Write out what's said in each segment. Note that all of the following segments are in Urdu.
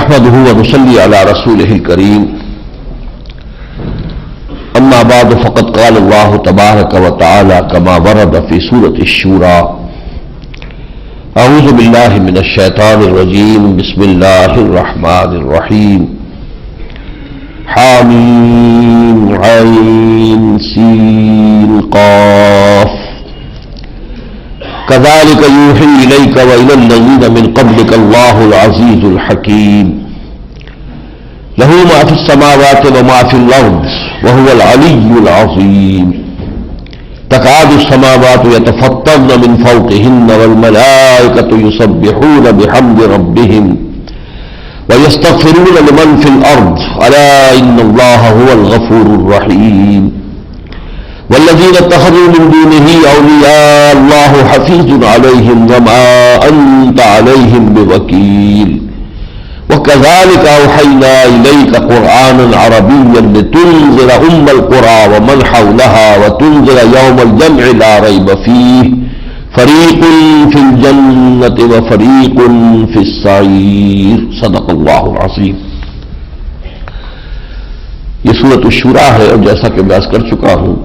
نحمده ونصلي على رسوله الكريم أما بعد فقد قال الله تبارك وتعالى كما ورد في سورة الشورى أعوذ بالله من الشيطان الرجيم بسم الله الرحمن الرحيم حاميم عين سين قاف كذلك يوحي إليك وإلى الذين من قبلك الله العزيز الحكيم له ما في السماوات وما في الأرض وهو العلي العظيم تكاد السماوات يتفطرن من فوقهن والملائكة يسبحون بحمد ربهم ويستغفرون لمن في الأرض ألا إن الله هو الغفور الرحيم والذين اتخذوا من دونه أولياء الله حفيظ عليهم وما أنت عليهم بوكيل وكذلك أوحينا إليك قرآنا عربيا لتنذر أم القرى ومن حولها وتنذر يوم الجمع لا ريب فيه فريق في الجنة وفريق في السعير صدق اللہ العظیم. یہ سورۃ الشورى ہے اور جیسا کہ میں عرض کر چکا ہوں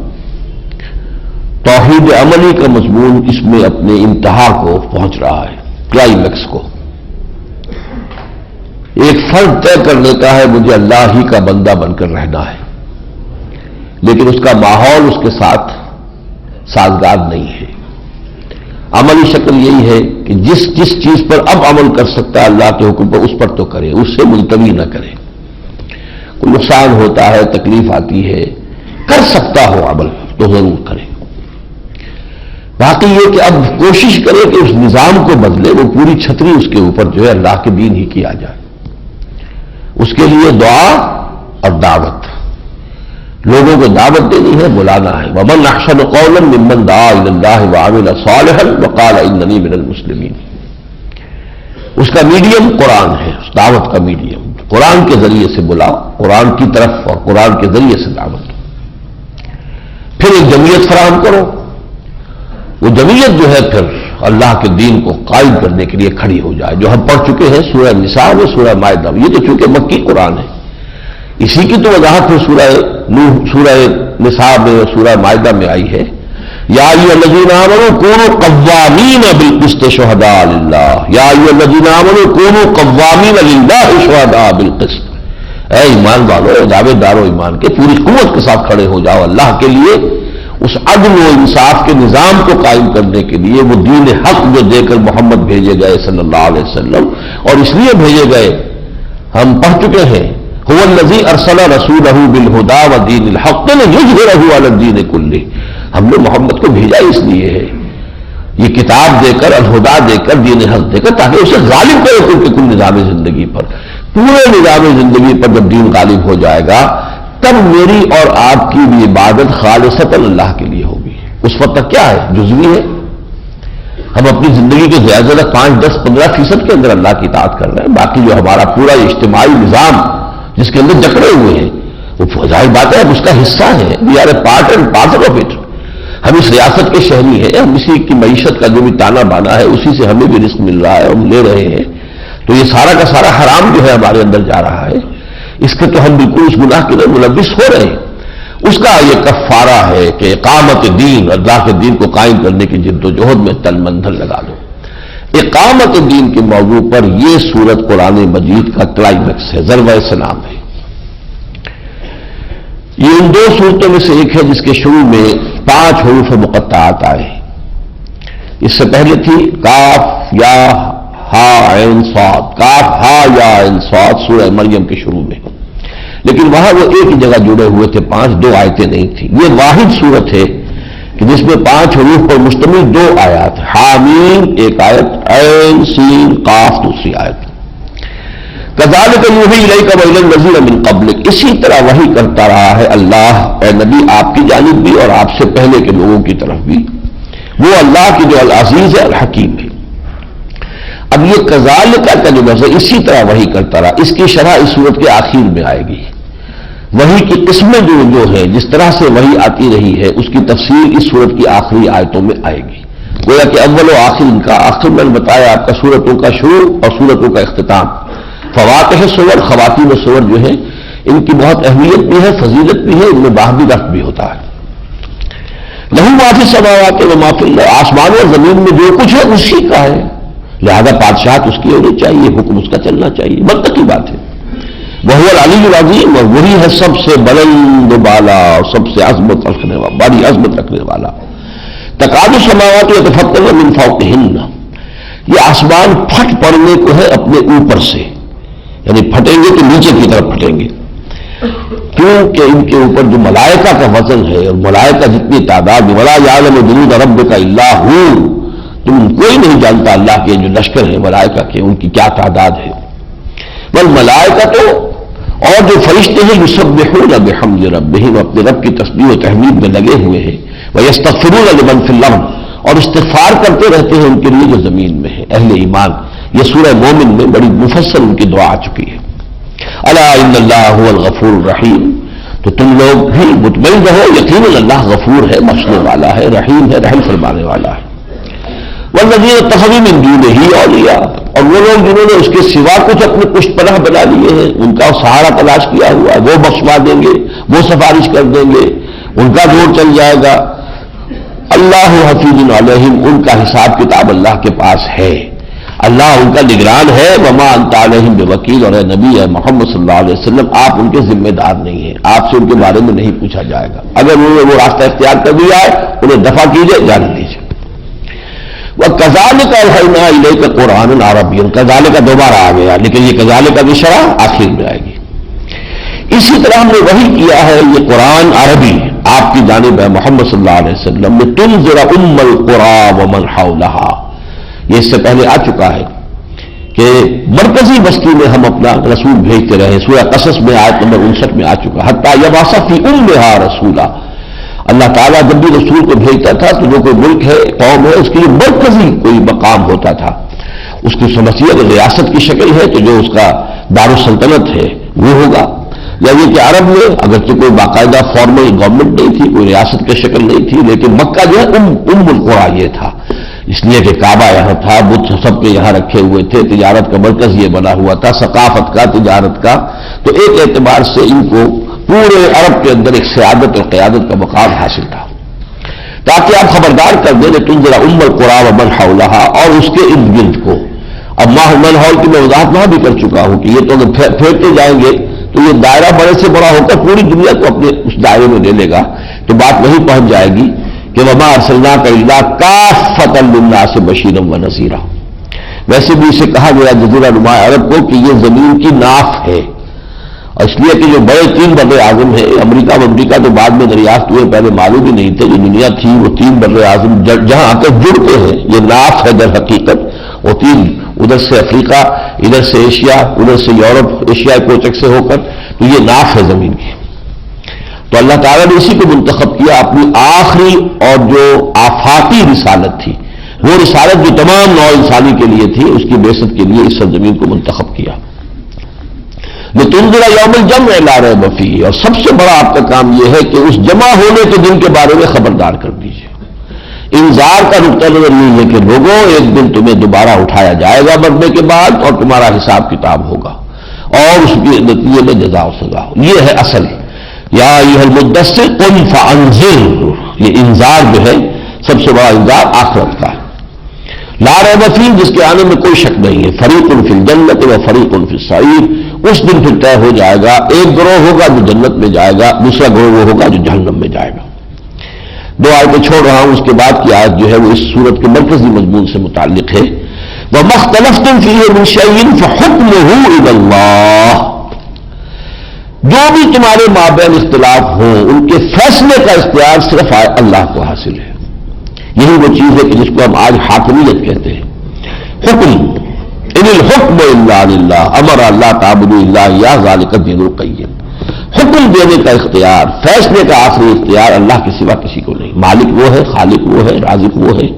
توحید عملی کا مضمون اس میں اپنے انتہا کو پہنچ رہا ہے، کلائمیکس کو. ایک فرد طے کر لیتا ہے مجھے اللہ ہی کا بندہ بن کر رہنا ہے، لیکن اس کا ماحول اس کے ساتھ سازگار نہیں ہے. عملی شکل یہی ہے کہ جس چیز پر اب عمل کر سکتا ہے اللہ کے حکم پر اس پر تو کرے، اس سے ملتوی نہ کرے. کوئی نقصان ہوتا ہے، تکلیف آتی ہے، کر سکتا ہو عمل تو ضرور کرے. باقی یہ کہ اب کوشش کرے کہ اس نظام کو بدلے، وہ پوری چھتری اس کے اوپر جو ہے اللہ کے دین ہی کی آ جائے. اس کے لیے دعا اور دعوت، لوگوں کو دعوت دینی ہے، بلانا ہے. وَمَنْ أَحْسَنُ قَوْلًا مِّمَّنْ دَعَا إِلَى اللَّهِ وَعَمِلَ صَالِحًا وَقَالَ إِنَّنِي مِنَ الْمُسْلِمِينَ. اس کا میڈیم قرآن ہے، اس دعوت کا میڈیم. قرآن کے ذریعے سے بلاؤ، قرآن کی طرف اور قرآن کے ذریعے سے دعوت دو. پھر ایک جمعیت فراہم کرو. وہ جمعیت جو ہے پھر اللہ کے دین کو قائم کرنے کے لیے کھڑی ہو جائے، جو ہم پڑھ چکے ہیں سورہ نساء میں، سورہ مائدہ. یہ تو چونکہ مکی قرآن ہے، اسی کی تو وضاحت پھر سورہ نوح، سورہ نساء میں اور سورہ مائدہ میں آئی ہے. یا ایھا الذین آمنوا کونوا قوامین بالقسط شہداء للہ. یا ایھا الذین آمنوا کونوا قوامین للہ شہداء بالقسط. اے ایمان والو، دعوے دارو ایمان کے، پوری قوت کے ساتھ کھڑے ہو جاؤ اللہ کے لیے، اس عدل و انصاف کے نظام کو قائم کرنے کے لیے. وہ دین حق جو دے کر محمد بھیجے گئے صلی اللہ علیہ وسلم، اور اس لیے بھیجے گئے ہم پڑھ چکے ہیں هو الذی ارسل رسولہ بالہدی ودین الحق لیظہرہ علی الدین کلہ. ہم نے محمد کو بھیجا اس لیے ہے، یہ کتاب دے کر، الہدیٰ دے کر، دین حق دے کر، تاکہ اسے غالب کرے کل نظام زندگی پر. پورے نظام زندگی پر جب دین غالب ہو جائے گا تب میری اور آپ کی بھی عبادت خالصتاً اللہ کے لیے ہوگی. اس وقت تک کیا ہے؟ جزوی ہے. ہم اپنی زندگی کے زیادہ 5-10-15% کے اندر اللہ کی اطاعت کر رہے ہیں. باقی جو ہمارا پورا اجتماعی نظام جس کے اندر جکڑے ہوئے ہیں وہ ظاہر بات ہے اب اس کا حصہ ہے. We are a part and parcel of it. ہم اس ریاست کے شہری ہیں، ہم اسی کی معیشت کا جو بھی تانا بانا ہے اسی سے ہمیں بھی رزق مل رہا ہے، ہم لے رہے ہیں. تو یہ سارا کا سارا حرام جو ہے ہمارے اندر جا رہا ہے، اس کے تو ہم بالکل اس گناہ کے اندر ملوث ہو رہے ہیں. اس کا یہ کفارہ ہے کہ اقامت دین، اللہ کے دین کو قائم کرنے کی جد و جہد میں تن من دھن لگا دو. اقامت دین کے موضوع پر یہ سورت قرآن مجید کا کلائمیکس ہے، ذروہ سلام ہے. یہ ان دو صورتوں میں سے ایک ہے جس کے شروع میں 5 حروف مقطعات آئے. اس سے پہلے تھی کاف یا ہا عین صاد، کاف ہا یا عین صاد سورہ مریم کے شروع میں. لیکن وہاں وہ ایک ہی جگہ جڑے ہوئے تھے، 5 2 آیتیں نہیں تھیں. یہ واحد صورت ہے کہ جس میں 5 حروف پر مشتمل 2 آیات، حامیم ایک آیت، عین سین قاف دوسری آیت. کذالک یوحی الیک وإلی الذین من قبلک. اسی طرح وحی کرتا رہا ہے اللہ اے نبی آپ کی جانب بھی اور آپ سے پہلے کے لوگوں کی طرف بھی. وہ اللہ کی جو العزیز ہے الحکیم ہے. اب یہ کذالک کا جو لفظ ہے اسی طرح وحی کرتا رہا، اس کی شرح اس صورت کے آخر میں آئے گی. وحی کی قسمیں جو ہے جس طرح سے وحی آتی رہی ہے اس کی تفصیل اس صورت کی آخری آیتوں میں آئے گی. گویا کہ اول و آخر ان کا، آخر میں نے بتایا آپ کا سورتوں کا شروع اور سورتوں کا اختتام. فواکہ سور، خواتین سور جو ہے ان کی بہت اہمیت بھی ہے، فضیلت بھی ہے، ان میں باہمی رفت بھی ہوتا ہے۔ لہو ما فی السماوات و ما فی الارض، آسمان اور زمین میں جو کچھ ہے اسی کا ہے، لہذا بادشاہت اس کی ہونی چاہیے، حکم اس کا چلنا چاہیے، منطقی بات ہے۔ وہو العلی العظیم، اور وہی ہے سب سے بلند و بالا اور سب سے عظمت رکھنے والا، بڑی عظمت رکھنے والا۔ تکاد السماوات یتفطرن من فوقہن، یہ آسمان پھٹ پڑنے کو ہے اپنے اوپر سے، یعنی پھٹیں گے تو نیچے کی طرف پھٹیں گے، کیونکہ ان کے اوپر جو ملائکہ کا وزن ہے، اور ملائکہ جتنی تعداد، ولا یعلم جنود ربک الا ھو، تم کوئی نہیں جانتا اللہ کے جو لشکر ہے ملائکہ کے، ان کی کیا تعداد ہے۔ والملائکہ تو، اور جو فرشتے ہیں، یسبحون بحمد ربہم، اپنے رب کی تسبیح و تحمید میں لگے ہوئے ہیں، ویستغفرون لمن فی الارض، اور استغفار کرتے رہتے ہیں ان کے لیے جو زمین میں ہے، اہل ایمان۔ یہ سورہ مومن میں بڑی مفصل ان کی دعا آ چکی ہے۔ الا ان اللہ هو الغفور الرحیم، تو تم لوگ بھی مطمئن رہو، یقیناً اللہ غفور ہے، بخشنے والا ہے، رحیم ہے، رحم فرمانے والا ہے۔ والذین اتخذوا من دونہ اولیاء، اور وہ لوگ جنہوں نے اس کے سوا کچھ اپنے پشت پناہ بنا لیے ہیں، ان کا سہارا تلاش کیا ہوا، وہ بخشوا دیں گے، وہ سفارش کر دیں گے، ان کا زور چل جائے گا۔ اللہ حفیظ علیہم، ان کا حساب کتاب اللہ کے پاس ہے، اللہ ان کا نگران ہے۔ وما انت علیہم بوکیل، اور اے نبی ہے محمد صلی اللہ علیہ وسلم، آپ ان کے ذمہ دار نہیں ہیں، آپ سے ان کے بارے میں نہیں پوچھا جائے گا، اگر انہوں نے وہ راستہ اختیار کر دیا ہے انہیں دفع کیجیے، جانے دیجیے۔ وَكَذَلِكَ أَوْحَيْنَا إِلَيْكَ قُرْآنًا عَرَبِيًّا، کذالک دوبارہ آ گیا، لیکن یہ کذالک کی شرح آخر میں آئے گی۔ اسی طرح ہم نے وحی کیا ہے یہ قرآن عربی آپ کی جانب ہے محمد صلی اللہ علیہ وسلم، لِتُنذِرَ أُمَّ الْقُرَىٰ وَمَنْ حَوْلَهَا، یہ اس سے پہلے آ چکا ہے کہ مرکزی بستی میں ہم اپنا رسول بھیجتے رہے، سورہ قصص میں آیت نمبر 59 میں آ چکا، حتیٰ یبعث فی امہا رسولا، اللہ تعالیٰ جب بھی رسول کو بھیجتا تھا تو جو کوئی ملک ہے، قوم ہے، اس کے لیے مرکزی کوئی مقام ہوتا تھا، اس کی سمجھیے اگر ریاست کی شکل ہے تو جو اس کا دارالسلطنت ہے وہ ہوگا، یا یہ کہ عرب میں اگرچہ کوئی باقاعدہ فارمل گورنمنٹ نہیں تھی، کوئی ریاست کی شکل نہیں تھی، لیکن مکہ جو ہے ام القریٰ یہ تھا، اس لیے کہ کعبہ یہاں تھا، بت سب کے یہاں رکھے ہوئے تھے، تجارت کا مرکز یہ بنا ہوا تھا، ثقافت کا، تجارت کا، تو ایک اعتبار سے ان کو پورے عرب کے اندر ایک سیادت اور قیادت کا مقام حاصل تھا، تاکہ آپ خبردار کر دیں کہ تم ذرا ام القریٰ ومن حولہا، اور اس کے ارد گرد کو۔ اب من حول کی میں وضاحت وہاں بھی کر چکا ہوں کہ یہ تو اگر پھیرتے جائیں گے تو یہ دائرہ بڑے سے بڑا ہو کر پوری دنیا کو اپنے اس دائرے میں لے لے گا، تو بات وہیں پہنچ جائے گی کہ وما ارسلناک الا کافۃ للناس بشیرا ونذیرا۔ ویسے بھی اسے کہا گیا جزیرہ نما عرب کو کہ یہ زمین کی ناف ہے، اور اس لیے کہ جو بڑے 3 بر اعظم ہیں، امریکہ تو بعد میں دریافت ہوئے، پہلے معلوم ہی نہیں تھے، جو دنیا تھی وہ 3 بر اعظم جہاں آ کر جڑتے ہیں، یہ ناف ہے در حقیقت، وہ 3، ادھر سے افریقہ، ادھر سے ایشیا، ادھر سے یورپ، ایشیائی کوچک سے ہو کر، تو یہ ناف ہے زمین کی۔ تو اللہ تعالیٰ نے اسی کو منتخب کیا اپنی آخری اور جو آفاقی رسالت تھی، وہ رسالت جو تمام نوع انسانی کے لیے تھی، اس کی بعثت کے لیے اس سرزمین کو منتخب کیا۔ لِتُنذِرَ يَوْمَ الْجَمْعِ لَا رَيْبَ فِيهِ، اور سب سے بڑا آپ کا کام یہ ہے کہ اس جمع ہونے کے دن کے بارے میں خبردار کر دیجیے۔ انذار کا نقطہ نظر یہ ہے کہ لوگوں ایک دن تمہیں دوبارہ اٹھایا جائے گا مرنے کے بعد، اور تمہارا حساب کتاب ہوگا، اور اس کے نتیجے میں جزا و سزا ہو، یہ ہے اصل۔ یا ایھا المدثر قم فانذر، یہ انذار جو ہے سب سے بڑا انذار آخرت کا ہے۔ لا ریب فیہ، جس کے آنے میں کوئی شک نہیں ہے، فریق فی الجنۃ و فریق فی السعیر، اس دن پھر طے ہو جائے گا، ایک گروہ ہوگا جو جنت میں جائے گا، دوسرا گروہ وہ ہوگا جو جہنم میں جائے گا۔ 2 آیتیں چھوڑ رہا ہوں، اس کے بعد کی آیت جو ہے وہ اس سورت کے مرکزی مضمون سے متعلق ہے۔ وَمَا اخْتَلَفْتُمْ فِيهِ مِنْ شَيْءٍ فَحُكْمُهُ إِلَى اللَّهِ، جو بھی تمہارے مابین اختلاف ہوں ان کے فیصلے کا اختیار صرف اللہ کو حاصل ہے۔ یہی وہ چیز ہے کہ جس کو ہم آج حاکمیت کہتے ہیں، حکم، ان الحکم الا للہ، امر اللہ تعبدوا الا ایاہ ذالک الدین القیم، حکم دینے کا اختیار، فیصلے کا آخری اختیار اللہ کے سوا کسی کو نہیں، مالک وہ ہے، خالق وہ ہے، رازق وہ ہے،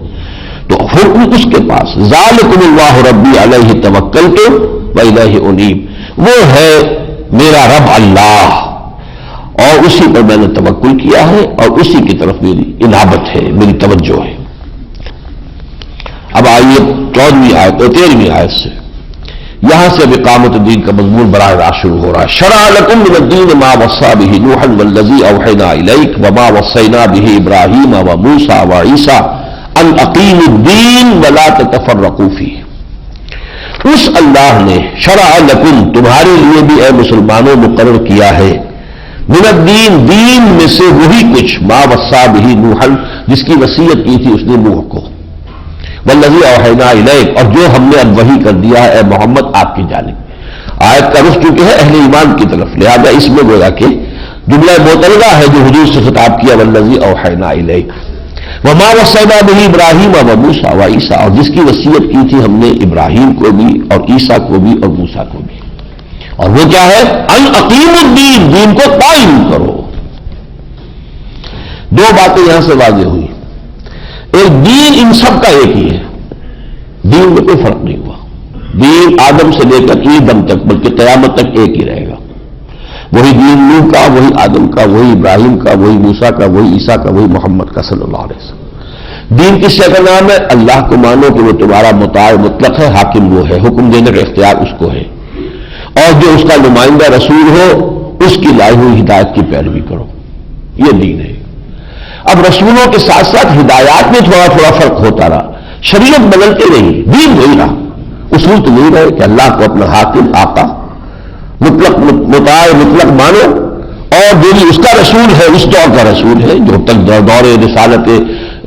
تو حکم اس کے پاس۔ ذالکم اللہ ربی علیہ توکلت والیہ انیب، وہ ہے میرا رب اللہ، اور اسی پر میں نے توکل کیا ہے، اور اسی کی طرف میری انابت ہے، میری توجہ ہے۔ اب آئیے 14ویں آیت اور 13ویں آیت سے، یہاں سے اب اقامت دین کا مضمون براہ راست شروع ہو رہا ہے. شرع لکم من الدین ما وصى به نوحا والذی اوحینا الیک وما وصینا به ابراہیم وموسیٰ وعیسیٰ ان اقیموا الدین ولا تتفرقوا فیہ. اس اللہ نے شرع لکم تمہارے لیے بھی اے مسلمانوں مقرر کیا ہے من الدین دین میں سے وہی کچھ ما وصى به نوحا جس کی وصیت کی تھی اس نے نوح کو, والذی اوحینا الیک اور جو ہم نے اب وحی کر دیا ہے اے محمد آپ کی جانب. آیت کا رخ چونکہ ہے اہل ایمان کی طرف, لہذا اس میں گویا کہ جملہ معترضہ ہے جو حضور سے خطاب کیا والذی اوحینا الیک وما وصینا به ابراہیم وموسیٰ وعیسیٰ اور جس کی وصیت کی تھی ہم نے ابراہیم کو بھی اور عیسیٰ کو بھی اور موسیٰ کو بھی. اور وہ کیا ہے ان اقیموا الدین دین کو قائم کرو. دو باتیں یہاں سے واضح ہوئی. ایک دین ان سب کا ایک ہی ہے, دین میں کوئی فرق نہیں ہوا. دین آدم سے لے کر عیدم تک بلکہ قیامت تک ایک ہی رہے گا. وہی دین نوح کا, وہی آدم کا, وہی ابراہیم کا, وہی موسیٰ کا, وہی عیسیٰ کا, وہی محمد کا صلی اللہ علیہ وسلم. دین کس شے کا نام ہے؟ اللہ کو مانو کہ وہ تمہارا مطاع مطلق ہے, حاکم وہ ہے, حکم دینے کا اختیار اس کو ہے, اور جو اس کا نمائندہ رسول ہو اس کی لائی ہوئی ہدایت کی پیروی کرو. یہ دین ہے. اب رسولوں کے ساتھ ساتھ ہدایات میں تھوڑا تھوڑا فرق ہوتا رہا, شریعت بدلتے رہی, دین وہی رہا. اصول تو نہیں رہے کہ اللہ کو اپنا حاکم آقا مطلق مطاع مطلق مانو, اور جو بھی اس کا رسول ہے اس دور کا رسول ہے, جو تک دور رسالت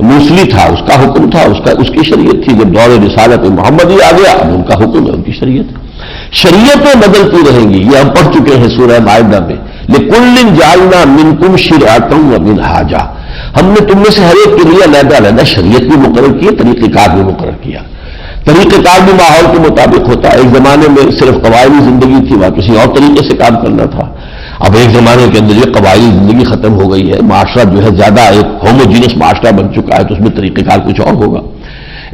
موصلی تھا اس کا حکم تھا, اس کی شریعت تھی. جب دور رسالت محمدی آ گیا اب ان کا حکم ہے, ان کی شریعت. شریعتیں بدلتی رہیں گی, یہ ہم پڑھ چکے ہیں سورہ مائدہ میں. لِكُلٍّ جَعَلْنَا مِنْكُمْ شِرْعَةً وَمِنْهَاجًا, ہم نے تم میں سے ہر ایک کے لیے علیحدہ علیحدہ شریعت بھی مقرر کی, طریقہ کار بھی مقرر کیا. طریقہ کار بھی ماحول کے مطابق ہوتا ہے. ایک زمانے میں صرف قبائلی زندگی تھی, وہاں کسی اور طریقے سے کام کرنا تھا. اب ایک زمانے کے اندر یہ قبائلی زندگی ختم ہو گئی ہے, معاشرہ جو ہے زیادہ ایک ہوموجینس معاشرہ بن چکا ہے, تو اس میں طریقہ کار کچھ اور ہوگا.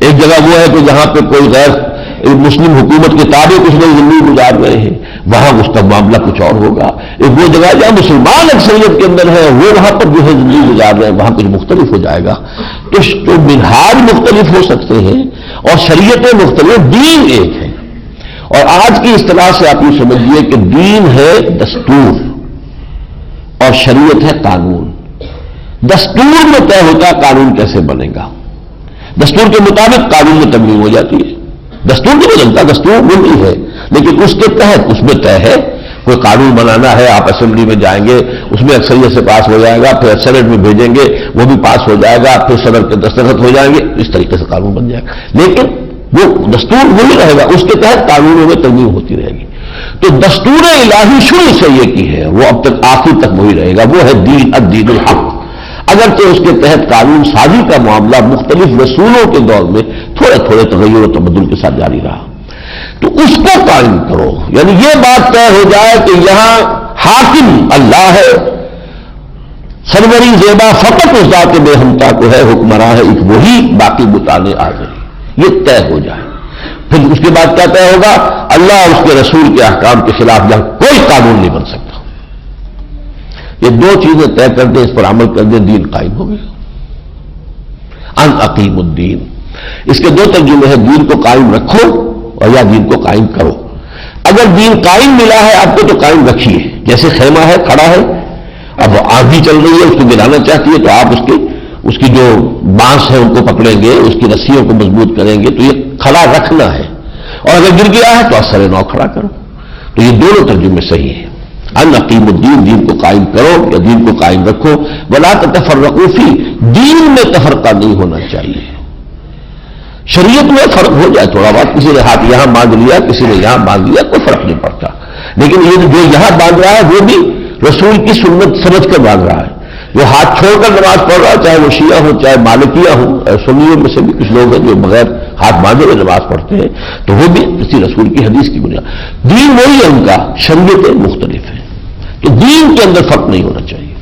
ایک جگہ وہ ہے کہ جہاں پہ کوئی غیر مسلم حکومت کے تابع کچھ لوگ زندگی گزار رہے ہیں, وہاں اس کا معاملہ کچھ اور ہوگا. ایک وہ جگہ جہاں مسلمان اکثریت کے اندر ہے وہ وہاں پر جو ہے زندگی گزار رہے ہیں, وہاں کچھ مختلف ہو جائے گا. تو منہاج مختلف ہو سکتے ہیں اور شریعتیں مختلف, دین ایک ہے. اور آج کی اصطلاح سے آپ یہ سمجھیے کہ دین ہے دستور اور شریعت ہے قانون. دستور میں طے ہوتا ہے قانون کیسے بنے گا, دستور کے مطابق قانون میں تبدیل ہو جاتی ہے. دستور نہیں بدلتا, دستور وہی ہے, لیکن اس کے تحت اس میں طے ہے. کوئی قانون بنانا ہے, آپ اسمبلی میں جائیں گے, اس میں اکثریت سے پاس ہو جائے گا, پھر سینٹ میں بھیجیں گے, وہ بھی پاس ہو جائے گا, پھر صدر کے دستخط ہو جائیں گے, اس طریقے سے قانون بن جائے گا. لیکن وہ دستور وہی رہے گا, اس کے تحت قانونوں میں تبدیل ہوتی رہے گی. تو دستور الہی شروع سے یہ کی ہے, وہ اب تک آخر تک وہی رہے گا, وہ ہے دین الدین الحق. اگرچہ اس کے تحت قانون سازی کا معاملہ مختلف رسولوں کے دور میں تھوڑے تھوڑے تغیر و تبدل کے ساتھ جاری رہا. تو اس کو قائم کرو, یعنی یہ بات طے ہو جائے کہ یہاں حاکم اللہ ہے, سروری زیبا فقط اس ذات بے ہمتا کو ہے, حکمراں ہے ایک وہی, باقی بتانے آ گئے. یہ طے ہو جائے, پھر اس کے بعد کیا طے ہوگا؟ اللہ اور اس کے رسول کے احکام کے خلاف جہاں کوئی قانون نہیں بن سکتا. یہ دو چیزیں طے کر دیں, اس پر عمل کر دیں, دین قائم ہو گیا. ان اقیم الدین, اس کے دو ترجمے ہیں, دین کو قائم رکھو اور یا دین کو قائم کرو. اگر دین قائم ملا ہے آپ کو تو قائم رکھیے. جیسے خیمہ ہے, کھڑا ہے, اب آندھی چل رہی ہے, اس کو گرانا چاہتی ہے تو آپ اس کی جو بانس ہے ان کو پکڑیں گے, اس کی رسیوں کو مضبوط کریں گے, تو یہ کھڑا رکھنا ہے. اور اگر گر گیا ہے تو اثر نو کھڑا کرو. تو یہ دونوں ترجمے صحیح ہیں. ان اقیم الدین, دین کو قائم کرو یا دین کو قائم رکھو. ولا تتفرقوا فیہ, دین میں تفرقہ نہیں ہونا چاہیے. شریعت میں فرق ہو جائے تھوڑا بہت, کسی نے ہاتھ یہاں باندھ لیا, کسی نے یہاں باندھ لیا, کوئی فرق نہیں پڑتا. لیکن یہ جو یہاں باندھ رہا ہے وہ بھی رسول کی سنت سمجھ کر باندھ رہا ہے. جو ہاتھ چھوڑ کر نماز پڑھ رہا ہے, چاہے وہ شیعہ ہو چاہے مالکیہ ہو, سنیوں میں سے بھی کچھ لوگ ہیں جو بغیر ہاتھ باندھے ہوئے نماز پڑھتے ہیں, تو وہ بھی کسی رسول کی حدیث کی بنیاد. دین وہی ہے ان کا, شریعتیں مختلف ہیں, تو دین کے اندر فرق نہیں ہونا چاہیے.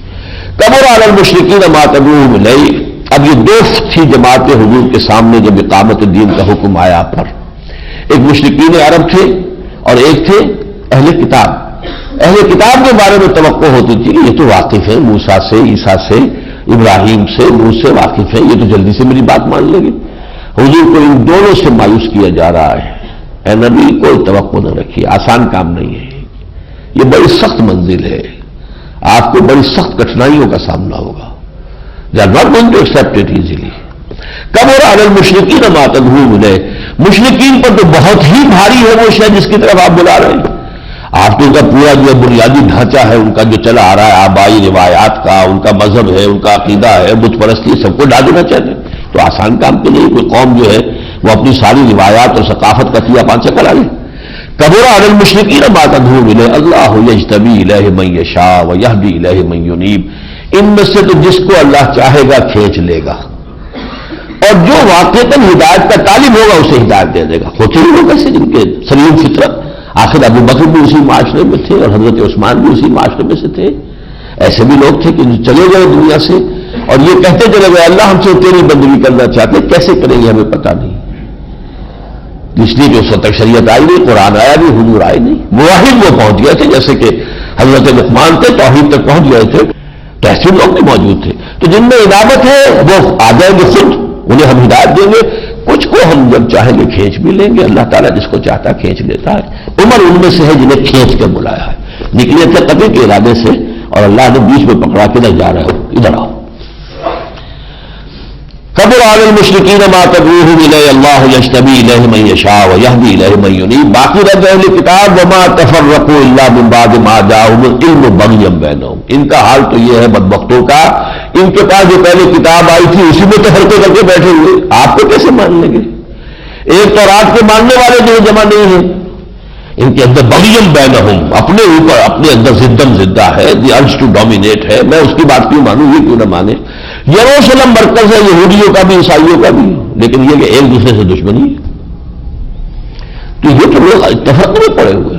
کبر علی المشرکین ما تدعوہم الیہ, اب یہ دو تھی جماعتیں حضور کے سامنے جب اقامت دین کا حکم آیا پر. ایک مشرکین عرب تھے اور ایک تھے اہل کتاب. اہل کتاب کے بارے میں توقع ہوتی تھی کہ یہ تو واقف ہے موسیٰ سے, عیسیٰ سے, ابراہیم سے, نوح سے واقف ہے, یہ تو جلدی سے میری بات مان لیں گے. حضور کو ان دونوں سے مایوس کیا جا رہا ہے. اے نبی کوئی توقع نہ رکھیے، آسان کام نہیں ہے، یہ بڑی سخت منزل ہے، آپ کو بڑی سخت کٹھنائیوں کا سامنا ہوگا. They are not going to accept it easily. کبر علی المشرکین ما تدعوہم الیہ، مشرکین پر تو بہت ہی بھاری ہے وہ شے جس کی طرف آپ بلا رہے ہیں. آپ تو ان کا پورا جو بنیادی ڈھانچہ ہے ان کا جو چلا آ رہا ہے، آبائی روایات کا، ان کا مذہب ہے، ان کا عقیدہ ہے، بت پرستی، سب کو ڈال دینا چاہتے ہیں. تو آسان کام تو نہیں، کوئی قوم جو ہے وہ اپنی ساری روایات اور ثقافت کا تیا پانچہ کرا لے. کبر علی المشرکین ما تدعوہم الیہ اللہ یجتبی الیہ من یشاء ویہدی الیہ من ینیب، ان میں سے تو جس کو اللہ چاہے گا کھینچ لے گا، اور جو واقعتاً ہدایت کا طالب ہوگا اسے ہدایت دے دے گا. ہوتے ہی لوگ ایسے جن کے سلیم فطرت، آخر ابو بکر بھی اسی معاشرے میں تھے اور حضرت عثمان بھی اسی معاشرے میں سے تھے. ایسے بھی لوگ تھے کہ چلے گئے دنیا سے اور یہ کہتے چلے گئے اللہ ہم سے تیری بندگی کرنا چاہتے، کیسے کریں گے ہمیں پتہ نہیں. اس لیے کہ اس وقت شریعت آئی نہیں، قرآن آیا نہیں، حضور آئے نہیں. مواحد وہ پہنچ گئے تھے، جیسے کہ حضرت لقمان تھے، توحید تک پہنچ گئے تھے، تو ایسے لوگ بھی موجود تھے. تو جن میں عنابت ہے وہ آ جائیں گے خود، انہیں ہم ہدایت دیں گے. کچھ کو ہم جب چاہیں گے کھینچ بھی لیں گے، اللہ تعالیٰ جس کو چاہتا کھینچ لیتا ہے. عمر ان میں سے ہے جنہیں کھینچ کے بلایا ہے، نکلے تھے قتل کے ارادے سے اور اللہ نے بیچ میں پکڑا کے نہ جا رہے ہو ادھر آؤ. کبر علی المشرکین ما تدعوہم الیہ اللہ یجتبی الیہ من یشاء ویہدی الیہ من ینیب. باقی رد اہل کتاب وما تفرقوا الا من بعد ما جاءہم العلم بغیا بینہم. ان کا حال تو یہ ہے بدبختوں کا، ان کے پاس جو پہلے کتاب آئی تھی اسی میں تفرقے کر کے بیٹھے ہوئے. آپ کو کیسے مان لیں گے؟ ایک تو رات کے ماننے والے جو جمع نہیں ہیں، ان کے اندر بغیم بینہم، اپنے اوپر اپنے اندر زدم زدہ ہے، دی ارج ٹو ڈومینیٹ ہے. میں اس کی بات کیوں مانوں، یہ کیوں نہ مانے. یروشلم مرکز ہے یہودیوں کا بھی عیسائیوں کا بھی، لیکن یہ کہ ایک دوسرے سے دشمنی ہے. تو یہ تو لوگ تفرقے میں پڑے ہوئے،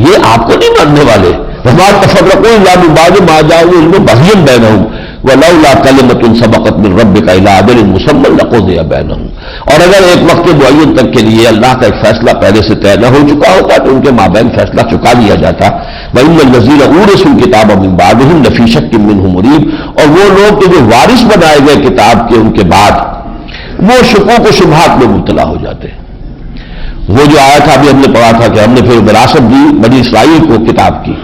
یہ آپ کو نہیں ماننے والے. وما تفرقوا الا من بعد ما جاءهم العلم بغیا بینہم ولولا کلمۃ سبقت من ربک الی اجل مسمى لقضی بینہم. اور اگر ایک وقت معین تک کے لیے اللہ کا ایک فیصلہ پہلے سے طے نہ ہو چکا ہوتا تو ان کے مابین فیصلہ چکا دیا جاتا. وَإِنَّ الَّذِينَ أُورِثُوا الْكِتَابَ مِن بَعْدِهِمْ لَفِي شَكٍّ مِّنْهُ مُرِيبٍ. اور وہ لوگ کہ جو وارث بنائے گئے کتاب کے ان کے بعد، وہ شکوک و شبہات میں مبتلا ہو جاتے ہیں. وہ جو آیا تھا ابھی ہم نے پڑھا تھا کہ ہم نے پھر وراثت دی بنی اسرائیل کو کتاب کی،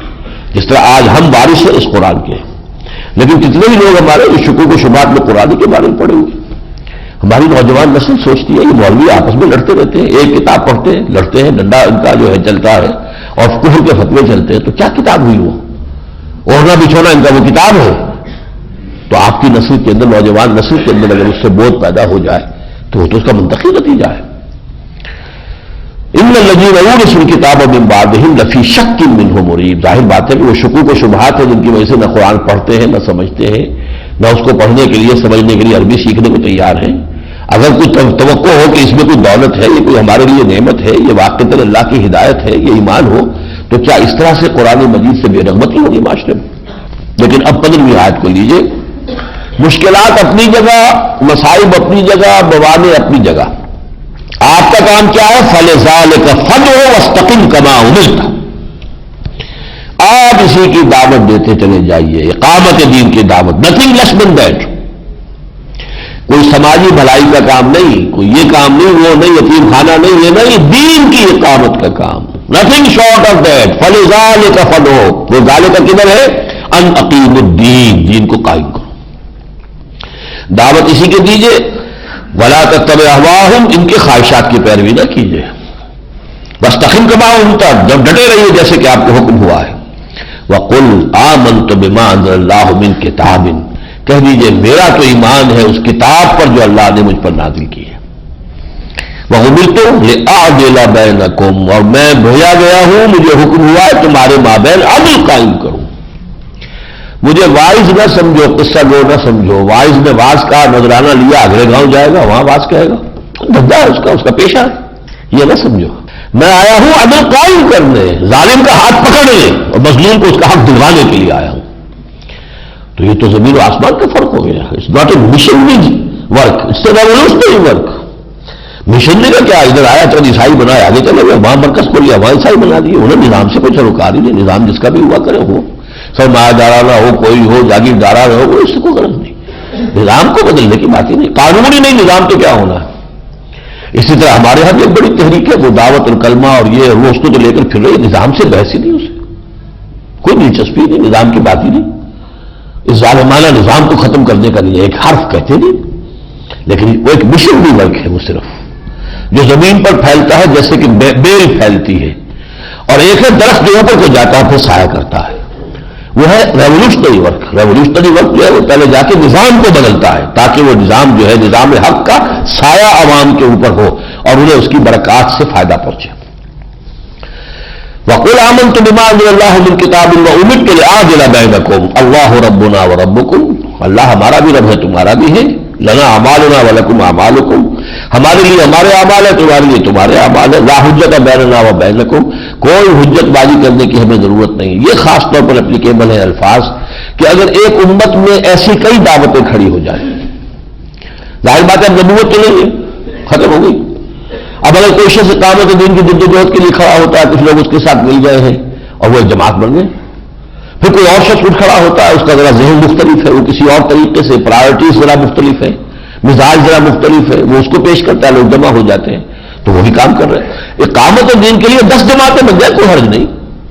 جس طرح آج ہم وارث ہیں اس قرآن کے. لیکن کتنے ہی لوگ ہمارے جو شکوک و شبہات میں قرآن کے بارے میں پڑے ہوئے. ہماری نوجوان نسل سوچتی ہے یہ مولوی آپس میں لڑتے رہتے ہیں، ایک کتاب پڑھتے ہیں لڑتے ہیں، ڈنڈا ان کا جو ہے چلتا ہے اور کفر کے فتوے چلتے ہیں. تو کیا کتاب ہوئی وہ؟ اوڑھنا بچھونا ان کا وہ کتاب ہے. تو آپ کی نسل کے اندر، نوجوان نسل کے اندر اگر اس سے بودھ پیدا ہو جائے تو وہ تو اس کا منطقی نتیجہ ہے. ان الذین اورثوا الکتاب من بعدہم لفی شک منہ مریب. ظاہر بات ہے کہ وہ شکوک و شبہات ہیں جن کی وجہ سے نہ قرآن پڑھتے ہیں، نہ سمجھتے ہیں، نہ اس کو پڑھنے کے لیے سمجھنے کے لیے عربی سیکھنے کو تیار ہیں. اگر کوئی توقع ہو کہ اس میں کوئی دولت ہے، یہ کوئی ہمارے لیے نعمت ہے، یہ واقعتاً اللہ کی ہدایت ہے، یہ ایمان ہو، تو کیا اس طرح سے قرآن مجید سے بے رغبتی ہوگی معاشرے میں؟ لیکن اب 15ویں آیت کو لیجئے. مشکلات اپنی جگہ، مصائب اپنی جگہ، موانع اپنی جگہ. آپ کا کام کیا ہے؟ فَلِذَٰلِكَ فَادْعُ وَاسْتَقِمْ كَمَا أُمِرْتَ. آپ اسی کی دعوت دیتے چلے جائیے، اقامت دین کی دعوت. Nothing less than that. کوئی سماجی بھلائی کا کام نہیں، کوئی یہ کام نہیں، وہ نہیں، یتیم خانہ نہیں، یہ نہیں، دین کی اقامت کا کام. Nothing short of that. فَلِذَٰلِكَ فَادْعُ. وہ ذالک کدھر ہے؟ ان اقیم الدین، دین کو قائم کرو. دعوت اسی کے دیجیے. ولا تتبع اهواءهم، ان کے خواہشات کی پیروی نہ کیجیے. واستقم كما أمرت، جب ڈٹے رہیے جیسے کہ آپ کو حکم ہوا ہے. وقل آمنت بما انزل الله من کتاب، کہہ دیجیے میرا تو ایمان ہے اس کتاب پر جو اللہ نے مجھ پر نازل کی ہے. وَأُمِرْتُ لِأَعْدِلَ بَيْنَكُمْ، اور میں بھیجا گیا ہوں، مجھے حکم ہوا ہے تمہارے مابین عدل قائم کروں. مجھے وائز نہ سمجھو، قصہ گو نہ سمجھو. وائز نے واز کا نذرانہ لیا، اگلے گاؤں جائے گا وہاں واز کہے گا، دھندا ہے اس کا پیشہ ہے. یہ نہ سمجھو، میں آیا ہوں عدل قائم کرنے، ظالم کا ہاتھ پکڑنے اور مظلوم کو اس کا حق دلوانے کے لیے آیا ہوں. تو یہ تو زمین و آسمان کا فرق ہو گیا. It's not a missionary work, it's a revolutionary work. Missionary کا کیا، ادھر آیا چند عیسائی بنائے، آگے چلے گئے، وہاں مرکز کھول لیا، وہاں عیسائی بنا دیے. انہیں نظام سے کوئی سروکار ہی نہیں. نظام جس کا بھی ہوا کرے ہو، سرمایہ دارانہ ہو، کوئی ہو، جاگیردارانہ ہو، اس سے کوئی غرض نہیں. نظام کو بدلنے کی بات ہی نہیں. قانون ہی نہیں، نظام تو کیا ہونا ہے. اس اسی طرح ہمارے یہاں بھی ایک بڑی تحریک ہے، وہ دعوت الکلمہ اور یہ وہ اس کو تو لے کر پھر رہے، نظام سے بحث ہی نہیں، اسے کوئی دلچسپی نہیں، نظام کی بات ہی نہیں، اس ظالمانہ نظام کو ختم کرنے کا نہیں، ایک حرف کہتے نہیں، لیکن وہ ایک مشنری ورک ہے، وہ صرف جو زمین پر پھیلتا ہے جیسے کہ بیل پھیلتی ہے، اور ایک ہے درخت کے اوپر کو جاتا ہے پھر سایہ کرتا ہے، وہ ہے ریولوشنری ورک۔ ریولوشنری ورک جو ہے وہ پہلے جا کے نظام کو بدلتا ہے تاکہ وہ نظام جو ہے نظام حق کا سایہ عوام کے اوپر ہو اور انہیں اس کی برکات سے فائدہ پہنچے۔ وَقُلْ آمَنْتُ بِمَا أَنزَلَ اللَّهُ مِنْ كِتَابٍ وَأُمِرْتُ لِأَعْدِلَ بَيْنَكُمْ اللَّهُ رَبُّنَا وَرَبُّكُمْ، اللہ ہمارا بھی رب ہے تمہارا بھی ہے، لنا اعمالنا ولکم اعمالکم، ہمارے لیے ہمارے اعمال ہے تمہارے لیے تمہارے اعمال ہے، لا حجت بیننا وبینکم، کوئی حجت بازی کرنے کی ہمیں ضرورت نہیں۔ یہ خاص طور پر اپلیکیبل ہے الفاظ کہ اگر ایک امت میں ایسی کئی دعوتیں کھڑی ہو جائیں، ظاہر بات ہے نبوت تو نہیں ہے، ختم ہو گئی، اب اگر کوئی شخص اقامت دین کی جدوجہد کے لیے کھڑا ہوتا ہے، کچھ لوگ اس کے ساتھ مل گئے ہیں اور وہ ایک جماعت بن گئے، پھر کوئی اور شخص اٹھ کھڑا ہوتا ہے، اس کا ذرا ذہن مختلف ہے، وہ کسی اور طریقے سے، پرائرٹیز ذرا مختلف ہے، مزاج ذرا مختلف ہے، وہ اس کو پیش کرتا ہے، لوگ جمع ہو جاتے ہیں، تو وہی کام کر رہے ہیں۔ اقامت دین کے لیے 10 جماعتیں بن جائیں، کوئی حرج نہیں،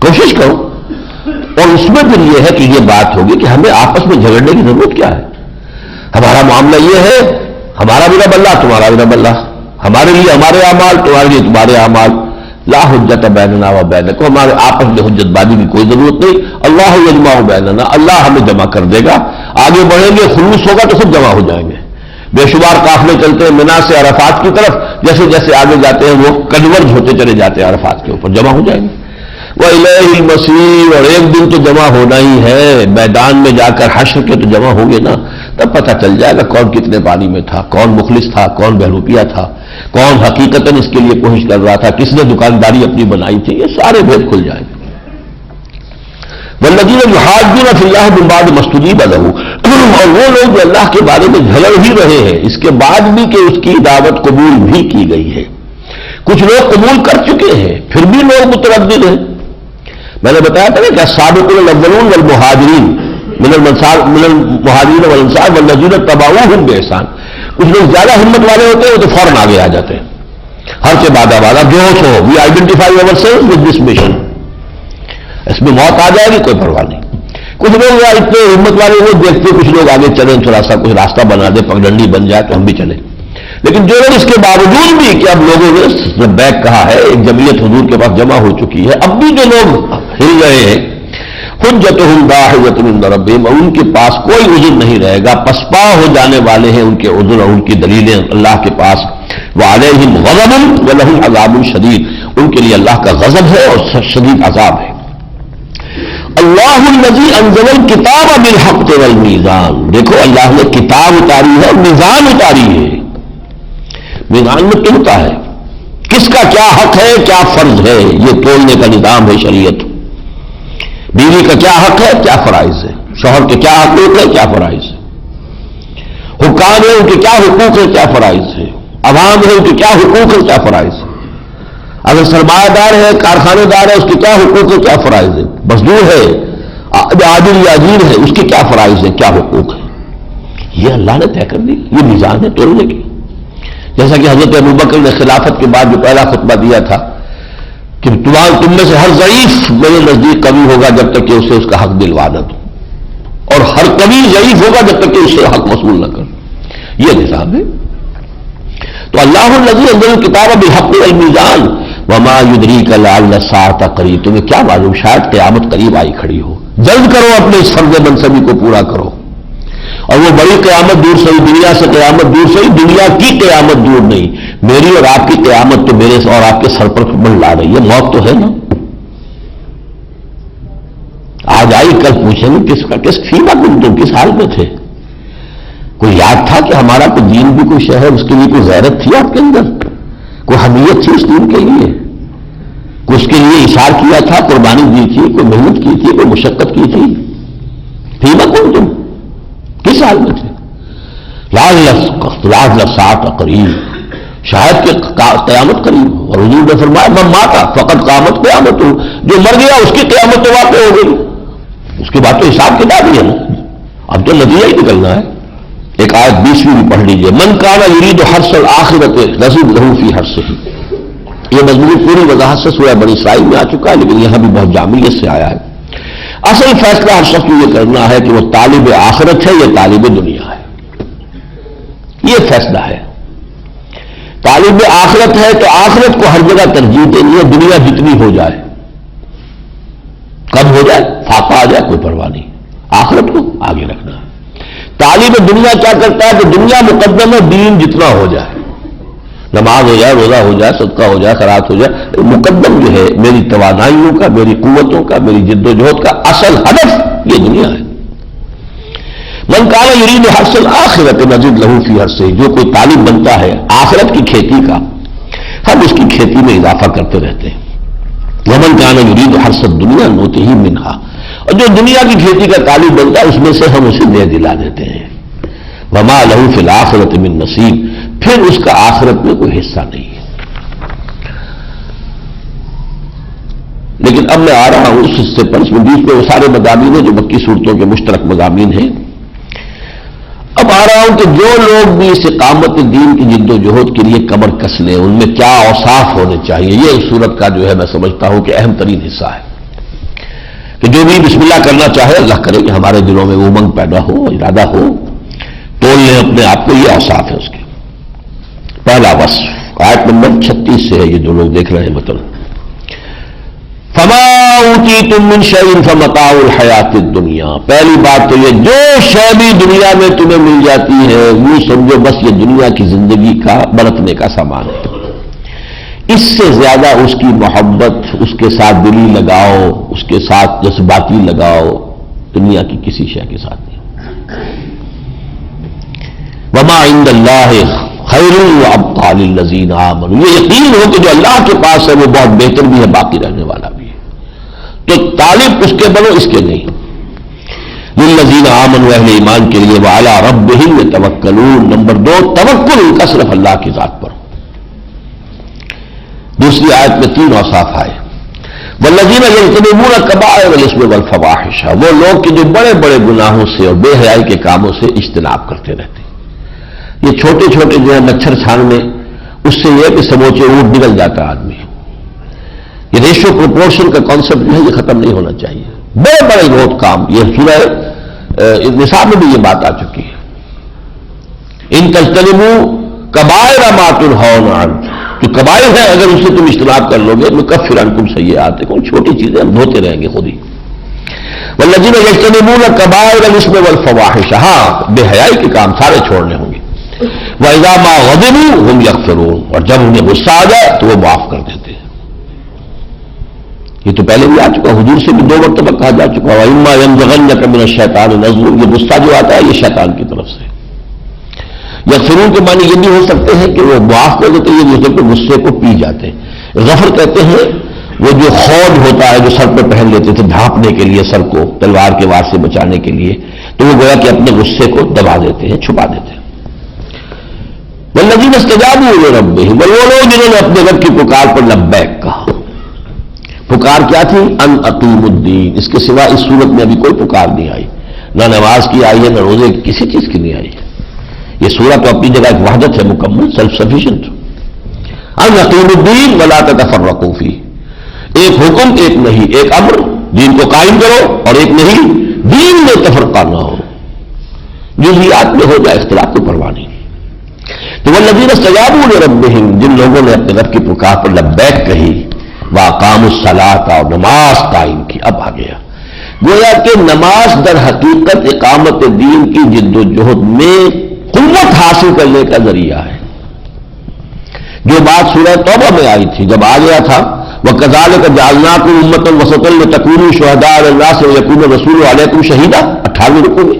کوشش کرو، اور اس میں پھر یہ ہے کہ یہ بات ہوگی کہ ہمیں آپس میں جھگڑنے کی ضرورت کیا ہے؟ ہمارا معاملہ یہ ہے، ہمارا بھی رب اللہ تمہارا بھی رب اللہ، ہمارے لیے ہمارے اعمال تمہارے لیے تمہارے اعمال، لا حجت بیننا و بینکم، ہمارے آپس میں حجت بازی کی کوئی ضرورت نہیں، اللہ یجمع بیننا، اللہ ہمیں جمع کر دے گا، آگے بڑھیں گے خلوص ہوگا تو سب جمع ہو جائیں گے، بے شمار قافلے چلتے ہیں منا سے عرفات کی طرف، جیسے جیسے آگے جاتے ہیں وہ کنورج ہوتے چلے جاتے ہیں عرفات کے اوپر، جمع ہو جائیں گے، وَإِلَيْهِ الْمَصِيرُ، اور ایک دن تو جمع ہونا ہی ہے، میدان میں جا کر حشر کے تو جمع ہوں گے نا، تب پتہ چل جائے گا کون کتنے پانی میں تھا، کون مخلص تھا، کون بہروپیہ تھا، کون حقیقتاً اس کے لیے کوشش کر رہا تھا، کس نے دکانداری اپنی بنائی تھی، یہ سارے بھید کھل جائیں گے۔ وَالَّذِينَ يُحَاجُّونَ فِي اللَّهِ مِن بَعْدِ مَا اسْتُجِيبَ لَهُ، اور وہ لوگ جو اللہ کے بارے میں جھگڑ ہی رہے ہیں اس کے بعد بھی کہ اس کی دعوت قبول بھی کی گئی ہے، کچھ لوگ قبول کر چکے ہیں پھر بھی لوگ متردد ہیں۔ میں نے بتایا تھا کہ السابقون الاولون والمہاجرین من المہاجرین والانصار والذین اتبعوہم بإحسان، کچھ لوگ زیادہ ہمت والے ہوتے ہیں وہ تو فوراً آگے آ جاتے ہیں، ہر سے بعد جوش ہو، we identify our self with this mission, اس میں موت آ جائے گی کوئی پرواہ نہیں۔ کچھ لوگ اتنے ہمت والے وہ دیکھتے کچھ لوگ آگے چلیں، تھوڑا سا کچھ راستہ بنا دے، پگڈنڈی بن جائے تو ہم بھی چلیں، لیکن جو لوگ اس کے باوجود بھی کہ اب لوگوں نے بیک کہا ہے، ایک جمعیت حضور کے پاس جمع ہو چکی ہے، اب بھی جو لوگ ہل رہے ہیں، حجتہم داحضۃ عند ربہم، ان کے پاس کوئی عذر نہیں رہے گا، پسپا ہو جانے والے ہیں ان کے عذر اور ان کی دلیلیں اللہ کے پاس، وعلیہم غضب ولہم عذاب شدید، ان کے لیے اللہ کا غضب ہے اور شدید عذاب ہے۔ اللہ الذی انزل الکتاب بالحق والمیزان، دیکھو اللہ نے کتاب اتاری ہے اور میزان اتاری ہے، میزان میں تلتا ہے کس کا کیا حق ہے کیا فرض ہے، یہ تولنے کا نظام ہے شریعت، بیوی کا کیا حق ہے کیا فرائض ہے، شوہر کے کیا حقوق ہے کیا فرائض ہے، حکام ہے ان کے کیا حقوق ہے کیا فرائض ہے، عوام ہے ان کے کیا حقوق ہے کیا فرائض ہے، اگر سرمایہ دار ہے کارخانے دار ہے اس کے کیا حقوق ہے کیا فرائض ہے، مزدور ہے عادل یا اجیر ہے اس کے کیا فرائض ہے کیا حقوق ہے، یہ اللہ نے طے کر دی، یہ میزان ہے تولنے کی۔ جیسا کہ حضرت ابوبکر نے خلافت کے بعد جو پہلا خطبہ دیا تھا کہ تم میں سے ہر ضعیف میرے نزدیک قوی ہوگا جب تک کہ اسے اس کا حق دلوا نہ دو، اور ہر قوی ضعیف ہوگا جب تک کہ اسے حق وصول نہ کرو، یہ نظام ہے۔ تو اللہ الذی انزل الکتاب بالحق والمیزان وما یدریک لعل الساعة قریب، تمہیں کیا معلوم شاید قیامت قریب آئی کھڑی ہو، جلد کرو اپنے اس فرض منصبی کو پورا کرو، اور وہ بڑی قیامت دور سے، دنیا سے قیامت دور سے، دنیا کی قیامت دور نہیں، میری اور آپ کی قیامت تو میرے اور آپ کے سر پر منڈلا رہی ہے، موت تو ہے نا، آج آئی کل پوچھیں گے کس فیما تم کس حال میں تھے، کوئی یاد تھا کہ ہمارا کوئی دین بھی کوئی شے ہے، اس کے لیے کوئی غیرت تھی آپ کے اندر، کوئی حمیت تھی اس دین کے لیے، کوئی اس کے لیے اشار کیا تھا، قربانی دی تھی، کوئی محنت کی تھی، کوئی مشقت کی تھی، فیما تم کس حال میں تھے؟ لعل الساعة قریب، شاید کہ قیامت قریب ہو، اور حضور نے فرمایا من مات فقد قامت قیامت، جو مر گیا اس کی قیامت تو واقع ہو گئی، اس کے بعد تو حساب کتاب ہی ہے نا، اب تو نتیجہ ہی نکلنا ہے، ایک آیت 20ویں بھی پڑھ لیجیے، من کان یرید حرث الآخرۃ نزد لہ فی حرثہ. یہ مضمون پوری وضاحت سے سورہ بنی اسرائیل میں آ چکا ہے، لیکن یہاں بھی بہت جامعیت سے آیا ہے. اصل فیصلہ ہر شخص کو یہ کرنا ہے کہ وہ طالب آخرت ہے یا طالب دنیا ہے. یہ فیصلہ ہے. طالب آخرت ہے تو آخرت کو ہر جگہ ترجیح دینی ہے، دنیا جتنی ہو جائے، کم ہو جائے، فاقہ آ جائے، کوئی پرواہ نہیں، آخرت کو آگے رکھنا ہے. طالب دنیا کیا کرتا ہے کہ دنیا مقدم ہے، دین جتنا ہو جائے، نماز ہو جائے، روزہ ہو جائے، صدقہ ہو جائے، خیرات ہو جائے، مقدم جو ہے میری توانائیوں کا، میری قوتوں کا، میری جد و جہد کا اصل ہدف یہ دنیا ہے. من کان یرید حرث الآخرۃ نزد لہ فی حرثہ، جو کوئی طالب بنتا ہے آخرت کی کھیتی کا، ہم اس کی کھیتی میں اضافہ کرتے رہتے ہیں. ومن کان یرید حرث الدنیا نؤتہ منہا، اور جو دنیا کی کھیتی کا طالب بنتا ہے اس میں سے ہم اسے دے دلا دیتے ہیں. وما لہ فی الآخرۃ من نصیب، پھر اس کا آخرت میں کوئی حصہ نہیں ہے. لیکن اب میں آ رہا ہوں اس حصے پر، اس میں بیچ میں وہ سارے مضامین ہیں جو مکی صورتوں کے مشترک مضامین ہیں. اب آ رہا ہوں کہ جو لوگ بھی اس اقامت دین کی جد و جہد کے لیے کمر کس لیں، ان میں کیا اوصاف ہونے چاہیے. یہ اس صورت کا جو ہے میں سمجھتا ہوں کہ اہم ترین حصہ ہے، کہ جو بھی بسم اللہ کرنا چاہے اللہ کرے کہ ہمارے دلوں میں وہ امنگ پیدا ہو، ارادہ ہو، تول لیں اپنے آپ کو. یہ اوصاف ہے اس کے. پہلا وصف آیت نمبر 36 سے ہے، یہ جو لوگ دیکھ رہے ہیں مطلب، فما اوتیتم من شیء فمتاع الحیات الدنیا. پہلی بات تو یہ، جو شے بھی دنیا میں تمہیں مل جاتی ہے یوں سمجھو بس یہ دنیا کی زندگی کا برتنے کا سامان ہے. اس سے زیادہ اس کی محبت، اس کے ساتھ دلی لگاؤ، اس کے ساتھ جذباتی لگاؤ دنیا کی کسی شے کے ساتھ نہیں. وما عند اللہ خیر وابقى للذین آمنوا، یہ یقین ہو کہ جو اللہ کے پاس ہے وہ بہت بہتر بھی ہے، باقی رہنے والا بھی ہے. تو طالب اس کے بنو، اس کے نہیں. للذین آمنوا، اہل ایمان کے لیے. وعلی ربہم یتوکلون. نمبر 2، توکل ان کا صرف اللہ کی ذات پر. دوسری آیت میں 3 اوصاف آئے. والذین یجتنبون کبائر الاثم والفواحش، وہ لوگ کہ جو بڑے بڑے گناہوں سے اور بے حیائی کے کاموں سے اجتناب کرتے رہتے ہیں. یہ چھوٹے چھوٹے جو ہے مچھر چھاننے، اس سے یہ کہ سموچے اونٹ نکل جاتا آدمی. یہ ریشو پروپورشن کا کانسیپٹ جو ہے یہ ختم نہیں ہونا چاہیے. بڑے بڑے بہت کام، یہ سورہ نساء میں بھی یہ بات آ چکی ہے. ان تجتنبوا کبائر ما تنہون عنہ، جو کبائر ہے اگر اس سے تم اجتناب کر لو گے نکفر عنکم سیئاتکم، چھوٹی چیزیں ہم دھوتے رہیں گے خود ہی. والذین یجتنبون کبائر الاثم والفواحش، ہاں بے حیائی کے کام سارے چھوڑنے ہوں گے. وَإِذَا مَا غَضِبُوا هُمْ يَغْفِرُونَ، اور جب انہیں غصہ آ جائے تو وہ معاف کر دیتے ہیں. یہ تو پہلے بھی آ چکا، حضور سے بھی 2 مرتبہ کہا جا چکا. وَإِمَّا يَنزَغَنَّكَ مِنَ الشَّيْطَانِ نَزْغٌ، یہ غصہ جو آتا ہے یہ شیطان کی طرف سے. یغفرون کے معنی یہ بھی ہو سکتے ہیں کہ وہ معاف کر دیتے، یہ دوسرے کے غصے کو پی جاتے ہیں. غفر کہتے ہیں وہ جو خود ہوتا ہے جو سر پہ پہن لیتے تھے ڈھانپنے کے لیے، سر کو تلوار کے وار سے بچانے کے لیے، تو وہ گویا کہ اپنے غصے کو دبا دیتے ہیں، چھپا دیتے ہیں. والذین استجابوا لربہم، وہ لوگ جنہوں نے اپنے رب کی پکار پر لبیک کہا. پکار کیا تھی؟ ان اقیموا الدین. اس کے سوا اس صورت میں ابھی کوئی پکار نہیں آئی، نہ نماز کی آئی ہے، نہ روزے کی، کسی چیز کی نہیں آئی. یہ صورت تو اپنی جگہ ایک وحدت ہے مکمل، سیلف سفیشینٹ. ان اقیموا الدین ولا تتفرقوا فیہ، ایک حکم ایک نہیں، ایک امر دین کو قائم کرو، اور ایک نہیں دین میں تفرقہ نہ ہو، جزئیات میں ہو جائے اختلاف کو پرواہ نہیں. تو والذین استجابوا لربہم، جن لوگوں نے اپنے رب کی پکار پر لبیک کہی، واقاموا الصلاۃ، اور نماز قائم کی. اب آ گیا گویا کہ نماز در حقیقت اقامت دین کی جد و جہد میں قوت حاصل کرنے کا ذریعہ ہے. جو بات سورہ توبہ میں آئی تھی، جب آ گیا تھا وَكَذَلِكَ جَعَلْنَاكُمْ أُمَّةً وَسَطًا لِتَكُونُوا شُهَدَاءَ عَلَى النَّاسِ وَيَكُونَ الرَّسُولُ عَلَيْكُمْ شَهِيدًا، 18ویں رکوع میں.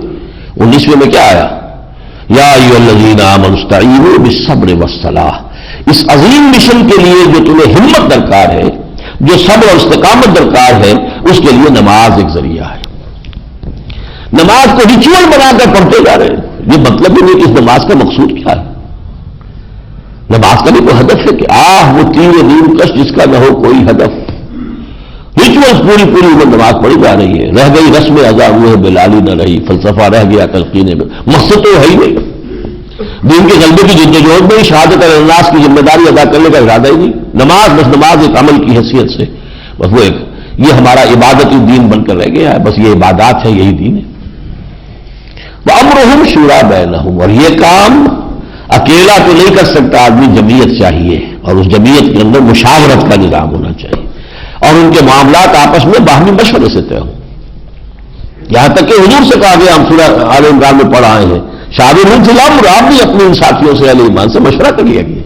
19ویں میں کیا آیا؟ یا ایھا الذین آمنوا استعینوا بالصبر والصلاۃ. اس عظیم مشن کے لیے جو تمہیں ہمت درکار ہے، جو صبر اور استقامت درکار ہے، اس کے لیے نماز ایک ذریعہ ہے. نماز کو ریچول بنا کر پڑھتے جا رہے ہیں. یہ مطلب ہی نہیں کہ اس نماز کا مقصود کیا ہے. نماز کا بھی کوئی ہدف ہے کہ وہ تیر نیم کش جس کا نہ ہو کوئی ہدف. ریچولز پوری پوری عمر نماز پڑھی جا رہی ہے، رہ گئی رسم ادا ہوئے بلالی نہ رہی، فلسفہ رہ گیا تلقین میں، مقصد تو ہے ہی نہیں، دین کے غلبے کی جدوجہد میں شہادت الناس کی ذمہ داری ادا کرنے کا ارادہ ہی نہیں، نماز بس نماز ایک عمل کی حیثیت سے، بس وہ ایک یہ ہمارا عبادت دین بن کر رہ گیا ہے، بس یہ عبادات ہے، یہی دین ہے۔ وَأَمْرُهُمْ شُورَى بَيْنَهُمْ، اور یہ کام اکیلا تو نہیں کر سکتا آدمی، جمعیت چاہیے، اور اس جمعیت کے اندر مشاورت کا نظام ہونا چاہیے، اور ان کے معاملات آپس میں باہمی مشورے سے طے ہوں۔ یہاں تک کہ حضور سے کہا گیا، ہم سورہ آل عمران میں پڑھ آئے ہیں، شاورہم فی الامر، آپ بھی اپنے ان ساتھیوں سے اہل ایمان سے مشورہ کریے گا،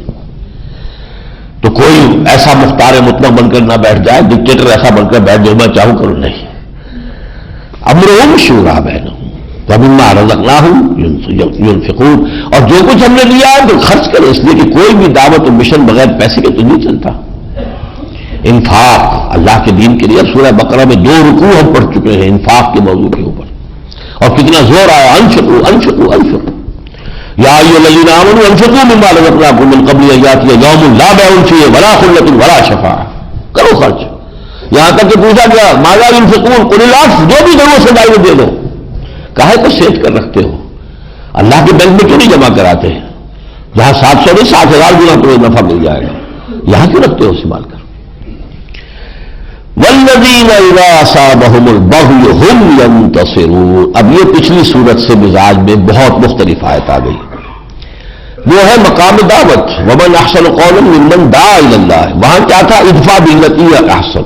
تو کوئی ایسا مختار مطلق بن کر نہ بیٹھ جائے، ڈکٹیٹر ایسا بن کر بیٹھ جو میں چاہوں کروں، نہیں۔ امرہم شورى بینہم ومما رزقناہم ينفقون، اور جو کچھ ہم نے دیا ہے تو خرچ کرے، اس لیے کہ کوئی بھی دعوت و مشن بغیر پیسے کے تو نہیں چلتا۔ انفاق اللہ کے دین کے لیے، سورہ بقرہ میں 2 رکوع ہم پڑھ چکے ہیں انفاق کے موضوع کے اوپر، اور کتنا زور آیا، انفقوا انفقوا انفقوا یا ایھا الذین آمنوا انفقوا مما رزقناکم من قبل ان یأتی یوم لا بیع فیہ ولا خلۃ ولا شفاعۃ، کرو خرچ۔ یہاں تک کہ پوچھا گیا ماذا ينفقون، قل العفو، جو بھی ضرورت سے دائیں دے دو، کہے کو سیٹ کر رکھتے ہو، اللہ کے بینک میں کیوں نہیں جمع کراتے، جہاں 700 نہیں 7,000 گنا تمہیں نفع مل جائے گا، یہاں کیوں رکھتے ہو سنبھال کر۔ والذین اذا اصابهم البغی هم ینتصرون، اب یہ پچھلی صورت سے مزاج میں بہت مختلف آیت آ گئی، وہ ہے مقام دعوت، ومن احسن قولا ممن دعا الی اللہ، وہاں کیا تھا، ادفع بالتی ہی احسن،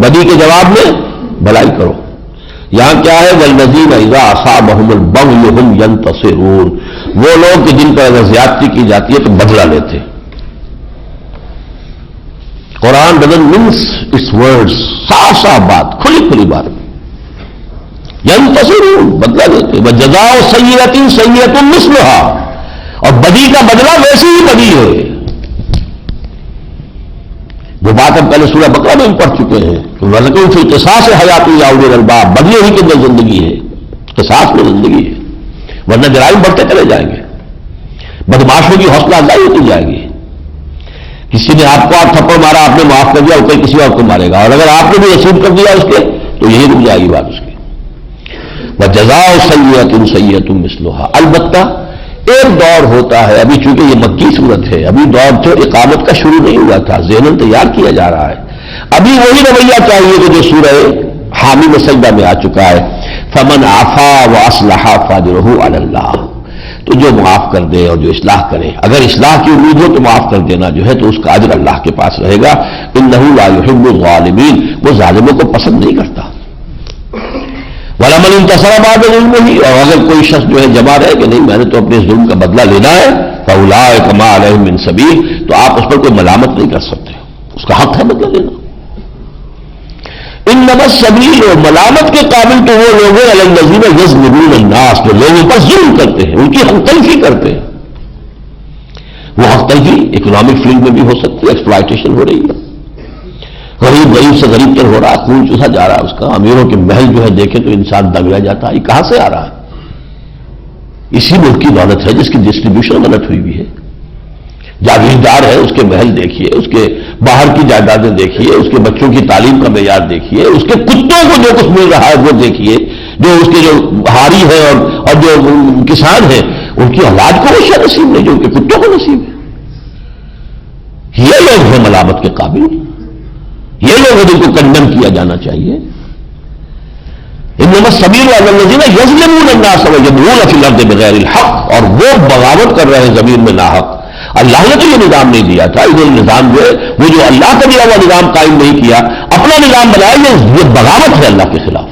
بدی کے جواب میں بھلائی کرو، یہاں کیا ہے، والذین اذا اصابهم البغی هم ینتصرون، وہ لوگ کہ جن پر اگر زیادتی کی جاتی ہے تو بدلہ لیتے۔ قرآن doesn't mince its words، صاف صاف بات، کھلی کھلی بات، ینتصرون، بدلہ لیتے، وجزاء سیئۃ سیئۃ مثلها، اور بدی کا بدلہ ویسی ہی بدی ہے۔ وہ بات ہم پہلے سورہ بقرہ میں پڑھ چکے ہیں کہ وَلَكُمْ فِي الْقِصَاصِ حَيَاةٌ يَا أُولِي الْأَلْبَابِ، بدلے ہی کے اندر زندگی ہے، قصاص میں زندگی ہے، ورنہ جرائم بڑھتے چلے جائیں گے، بدماشوں کی حوصلہ افزائی ہوتی جائے گی، کسی نے آپ کو آپ تھپڑ مارا، آپ نے معاف کر دیا، وہ کوئی کسی اور کو مارے گا، اور اگر آپ نے بھی رسید کر دیا اس کے تو یہی رک جائے گی بات اس کی۔ وَجَزَاءُ سَیِّئَةٍ سَیِّئَةٌ مِثْلُهَا، البتہ ایک دور ہوتا ہے، ابھی چونکہ یہ مکی صورت ہے، ابھی دور تو اقامت کا شروع نہیں ہوا تھا، ذہناً تیار کیا جا رہا ہے، ابھی وہی رویہ چاہیے کہ جو سورہ حامی میں سجدہ میں آ چکا ہے، فَمَنْ عَفَا وَأَصْلَحَ فَأَجْرُهُ عَلَى اللَّهِ، تو جو معاف کر دے اور جو اصلاح کرے، اگر اصلاح کی امید ہو تو معاف کر دینا جو ہے تو اس کا اجر اللہ کے پاس رہے گا، انہ لا یحب الظالمین، وہ ظالموں کو پسند نہیں کرتا۔ وَلَمَنِ انتَصَرَ بَعْدَ ظُلْمِهِ، اور اگر کوئی شخص جو ہے جمع رہے کہ نہیں میں نے تو اپنے ظلم کا بدلہ لینا ہے، فَأُولَٰئِکَ مَا عَلَيْهِم مِّن سَبِیلٍ، تو آپ اس پر کوئی ملامت نہیں کر سکتے، اس کا حق ہے بدلہ لینا۔ انما السبیل، اور ملامت کے قابل تو وہ لوگ ہیں علی الذین یظلمون الناس، جو لوگوں پر ظلم کرتے ہیں، ان کی حق تلفی کرتے ہیں۔ وہ حق تلفی اکنامک فیلڈ میں بھی ہو سکتی ہے، ایکسپلائٹیشن ہو رہی ہے، غریب سے غریب تر ہو رہا ہے، خون چوسا جا رہا ہے اس کا، امیروں کے محل جو ہے دیکھے تو انسان دنگ رہ جاتا ہے، یہ کہاں سے آ رہا ہے؟ اسی ملک کی دولت ہے جس کی ڈسٹریبیوشن غلط ہوئی بھی ہے، جاگیردار ہے اس کے محل دیکھیے، اس کے باہر کی جائیدادیں دیکھیے، اس کے بچوں کی تعلیم کا معیار دیکھیے، اس کے کتوں کو جو کچھ مل رہا ہے وہ دیکھیے، جو اس کے جو ہاری ہے اور جو کسان ہیں ان کی اولاد کو وہ شاید نصیب نہیں جو ان کے کتوں کو نصیب ہے۔ یہ لوگ ہیں ملامت کے قابل، یہ لوگ ہیں جن کو کنڈم کیا جانا چاہیے۔ انما السبیل علی الذین یظلمون الناس ویبغون فی الارض بغیر الحق، اور وہ بغاوت کر رہے ہیں زمین میں ناحق۔ اللہ نے تو یہ نظام نہیں دیا تھا، یہ نظام جو ہے وہ جو اللہ کا دیا ہوا نظام قائم نہیں کیا، اپنا نظام بنایا، یہ بغاوت ہے اللہ کے خلاف،